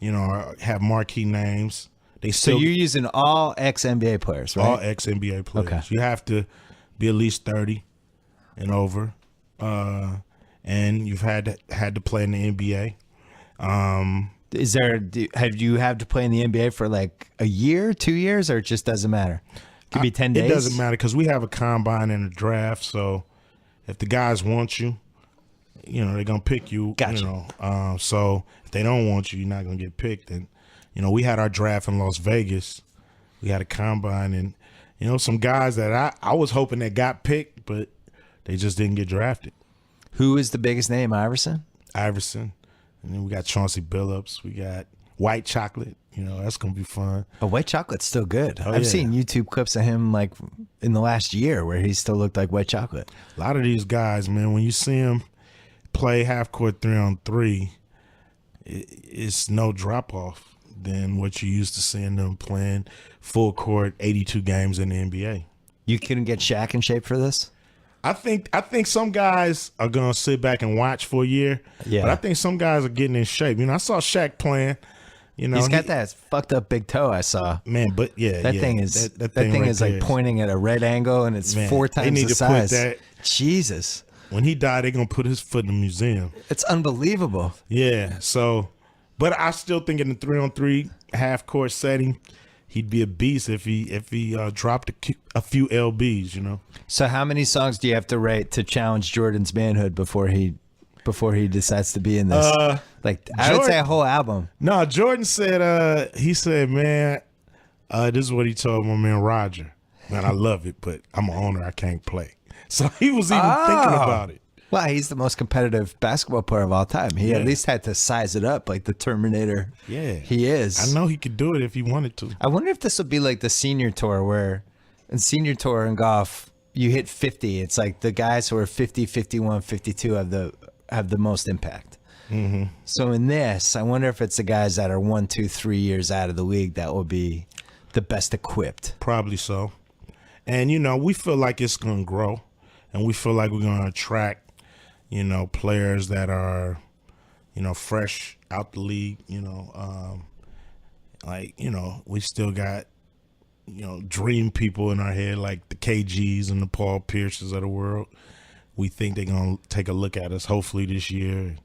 have marquee names. So you're using all ex-NBA players, right? All ex-NBA players. Okay. You have to be at least 30 and over, and you've had to play in the NBA. Have you had to play in the NBA for like a year, 2 years, or it just doesn't matter? It could be 10 days. It doesn't matter because we have a combine and a draft. So if the guys want you, they're gonna pick you. Gotcha. So if they don't want you, you're not gonna get picked. And we had our draft in Las Vegas. We had a combine, and some guys that I was hoping that got picked, but they just didn't get drafted. Who is the biggest name? Iverson. And then we got Chauncey Billups. We got White Chocolate. That's going to be fun. Oh, White Chocolate's still good. Oh, I've yeah. seen YouTube clips of him like in the last year where he still looked like White Chocolate. A lot of these guys, man, when you see them play half-court 3-on-3, it's no drop-off than what you used to seeing them playing full court 82 games in the NBA. You couldn't get Shaq in shape for this? I think some guys are gonna sit back and watch for a year. Yeah. But I think some guys are getting in shape. I saw Shaq playing. He's got that fucked up big toe I saw. Man, but yeah, That thing is that thing right is there like pointing at a right angle, and it's 4 they times need the to put size. that- Jesus, When he died, they're gonna put his foot in the museum. it's unbelievable. Yeah. So, but I still think in the 3-on-3 half court setting, he'd be a beast if he dropped a few lbs. So how many songs do you have to write to challenge Jordan's manhood before he decides to be in this? I would say a whole album. No, Jordan said, man, this is what he told my man Roger. Man, I love it, but I'm an owner. I can't play. So he was even thinking about it. Well, he's the most competitive basketball player of all time. He at least had to size it up like the Terminator. Yeah. He is. I know he could do it if he wanted to. I wonder if this would be like the senior tour where in senior tour in golf, you hit 50. It's like the guys who are 50, 51, 52 have the most impact. Mm-hmm. So in this, I wonder if it's the guys that are 1, 2, 3 years out of the league that will be the best equipped. Probably so. And, we feel like it's going to grow. And we feel like we're going to attract, players that are, fresh out the league, we still got, dream people in our head like the KGs and the Paul Pierces of the world. We think they're going to take a look at us hopefully this year and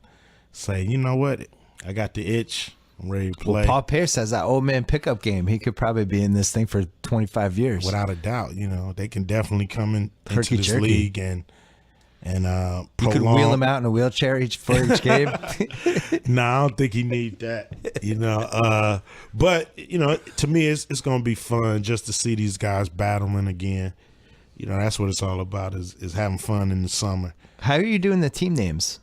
say, you know what, I got the itch. I'm ready to play. Well, Paul Pierce has that old man pickup game. He could probably be in this thing for 25 years. Without a doubt, they can definitely come into Herky this jerky. league and You prolong. could wheel him out in a wheelchair for each game. No, I don't think he need that. But to me, it's going to be fun just to see these guys battling again. That's what it's all about is having fun in the summer. How are you doing the team names?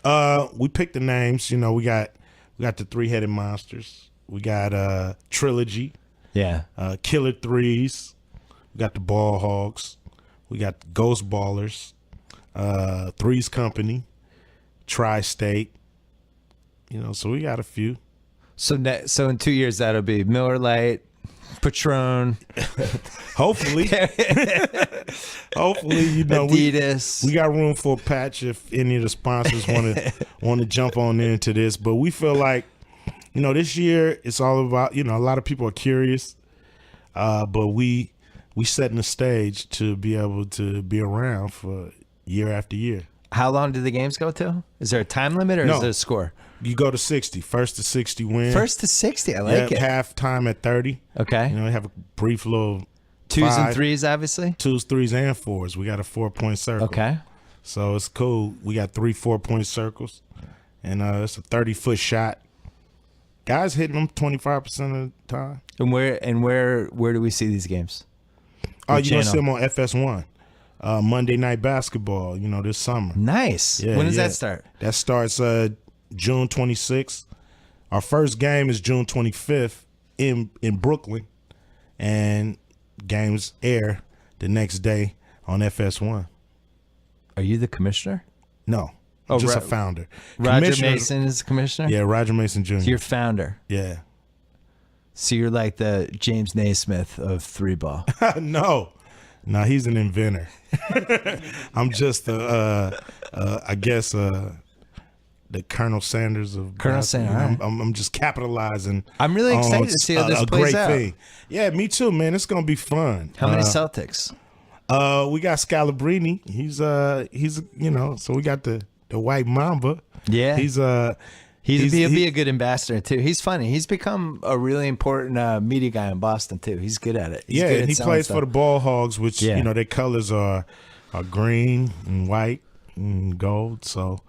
We picked the names. We got the 3-headed monsters. We got Trilogy. Yeah. Killer Threes. We got the Ball Hogs. We got the Ghost Ballers. Threes Company. Tri-State. So we got a few. So in 2 years that'll be Miller Lite, Patron, Hopefully. Hopefully, Adidas. we got room for a patch if any of the sponsors want to jump on into this. But we feel like, this year it's all about, a lot of people are curious. But we setting the stage to be able to be around for year after year. How long do the games go till? Is there a time limit or No. is there a score? You go to 60. First to 60 win. First to 60. I like it. Half time at 30. Okay. Have a brief little 2s and 5, 3s, obviously. 2s, 3s, and 4s. We got a 4-point circle. Okay. So it's cool. We got 3 4-point circles, and it's a 30-foot shot. Guys hitting them 25% of the time. And where do we see these games? Oh, What you're going to see channel? them on FS1. Monday Night Basketball, this summer. Nice. Yeah, When does yeah. that start? That starts June 26th. Our first game is June 25th in Brooklyn, and games air the next day on FS1. Are you the commissioner? No, Oh, just a Ro- founder. Roger Commissioner- Mason is the commissioner? Yeah, Roger Mason Jr. You're founder. Yeah. So you're like the James Naismith of three ball. No, he's an inventor. I'm just I guess the Colonel Sanders of Colonel basketball. Sanders. I'm just capitalizing. I'm really on excited to see how this a plays great out. thing. Yeah, me too, man. It's gonna be fun. How many Celtics? We got Scalabrini. He's so we got the White Mamba. Yeah. He'll He'll be a good ambassador too. He's funny. He's become a really important media guy in Boston too. He's good at it. He's good and at he selling plays stuff. for the Ball Hogs, which Yeah. their colors are green and white and gold. So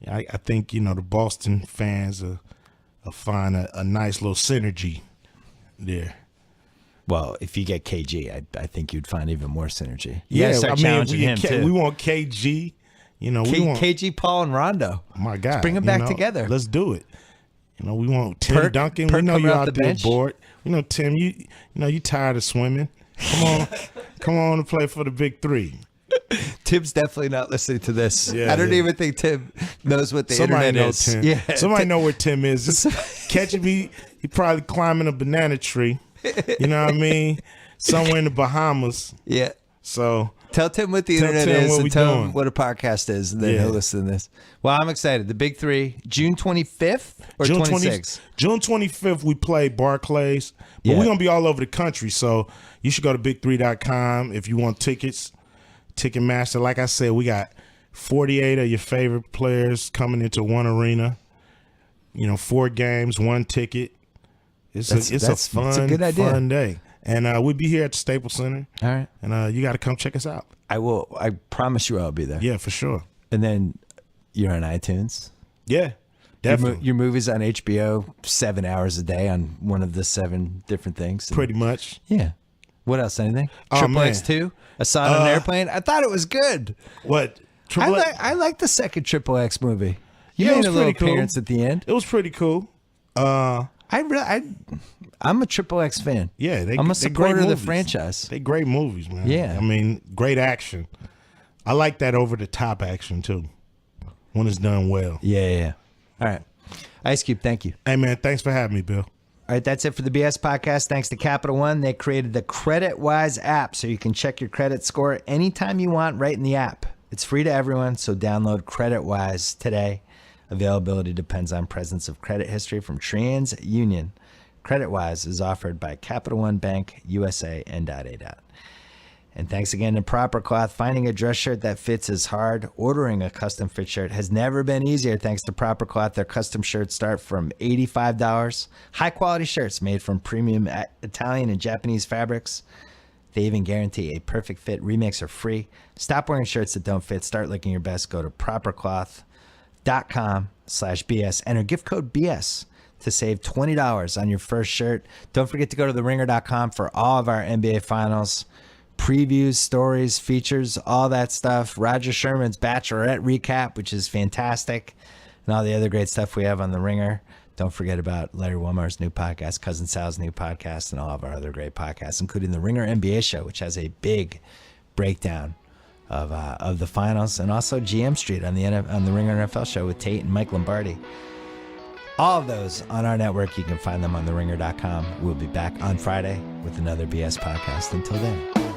I think the Boston fans will find a nice little synergy there. Well, if you get KG, I think you'd find even more synergy. You Yeah, gotta start challenging him too. we want KG. We want KG, Paul, and Rondo. my God. Let's bring them back together. Let's do it. We want Tim Perk- Duncan. Perk We know coming you're off out the there bench. bored. Tim, you tired of swimming. Come on and play for the big three. Tim's definitely not listening to this. Yeah, I don't yeah. even think Tim knows what the Somebody internet know is. Tim. Yeah, Somebody know where Tim is. Just catching me. He probably climbing a banana tree. You know what I mean? Somewhere in the Bahamas. Yeah. So Tell Tim what the Tell internet Tim is what and we tell doing. him what a podcast is, and then Yeah. he'll listen to this. Well, I'm excited. The Big Three, June 25th or 26th? June 25th, we play Barclays. But Yeah. we're going to be all over the country. So you should go to big3.com if you want tickets. Ticketmaster. Like I said, we got 48 of your favorite players coming into one arena. 4 games, 1 ticket. It's a good idea. fun day. And we'll be here at the Staples Center. All right. And you got to come check us out. I will. I promise you I'll be there. Yeah, for sure. And then you're on iTunes. Yeah, Your, definitely. your movie's on HBO 7 hours a day on one of the 7 different things. Pretty much. Yeah. What else? Anything? Oh, Triple man. X 2? I saw it on an airplane. I thought it was good. What? I like the second Triple X movie. You Yeah, it made was a little pretty cool. appearance at the end. It was pretty cool. I'm a Triple X fan. Yeah, I'm a they're great supporter of the movies. franchise. They great movies, man. Yeah. I mean, great action. I like that over the top action too. When it's done well. Yeah. All right. Ice Cube, thank you. Hey man, thanks for having me, Bill. All right, that's it for the BS podcast. Thanks to Capital One. They created the CreditWise app so you can check your credit score anytime you want right in the app. It's free to everyone, so download CreditWise today. Availability depends on presence of credit history from TransUnion. CreditWise is offered by Capital One Bank, USA, and .A. And thanks again to Proper Cloth. Finding a dress shirt that fits is hard. Ordering a custom fit shirt has never been easier thanks to Proper Cloth. Their custom shirts start from $85. High quality shirts made from premium Italian and Japanese fabrics. They even guarantee a perfect fit. Remix are free. Stop wearing shirts that don't fit. Start looking your best. Go to propercloth.com/BS. Enter gift code BS to save $20 on your first shirt. Don't forget to go to theringer.com for all of our NBA finals previews, stories, features, all that stuff. Roger Sherman's Bachelorette recap, which is fantastic, and all the other great stuff we have on The Ringer. Don't forget about Larry Wilmar's new podcast, Cousin Sal's new podcast, and all of our other great podcasts, including The Ringer NBA Show, which has a big breakdown of the finals, and also GM Street on the Ringer NFL Show with Tate and Mike Lombardi. All of those on our network. You can find them on theringer.com. We'll be back on Friday with another BS podcast. Until then.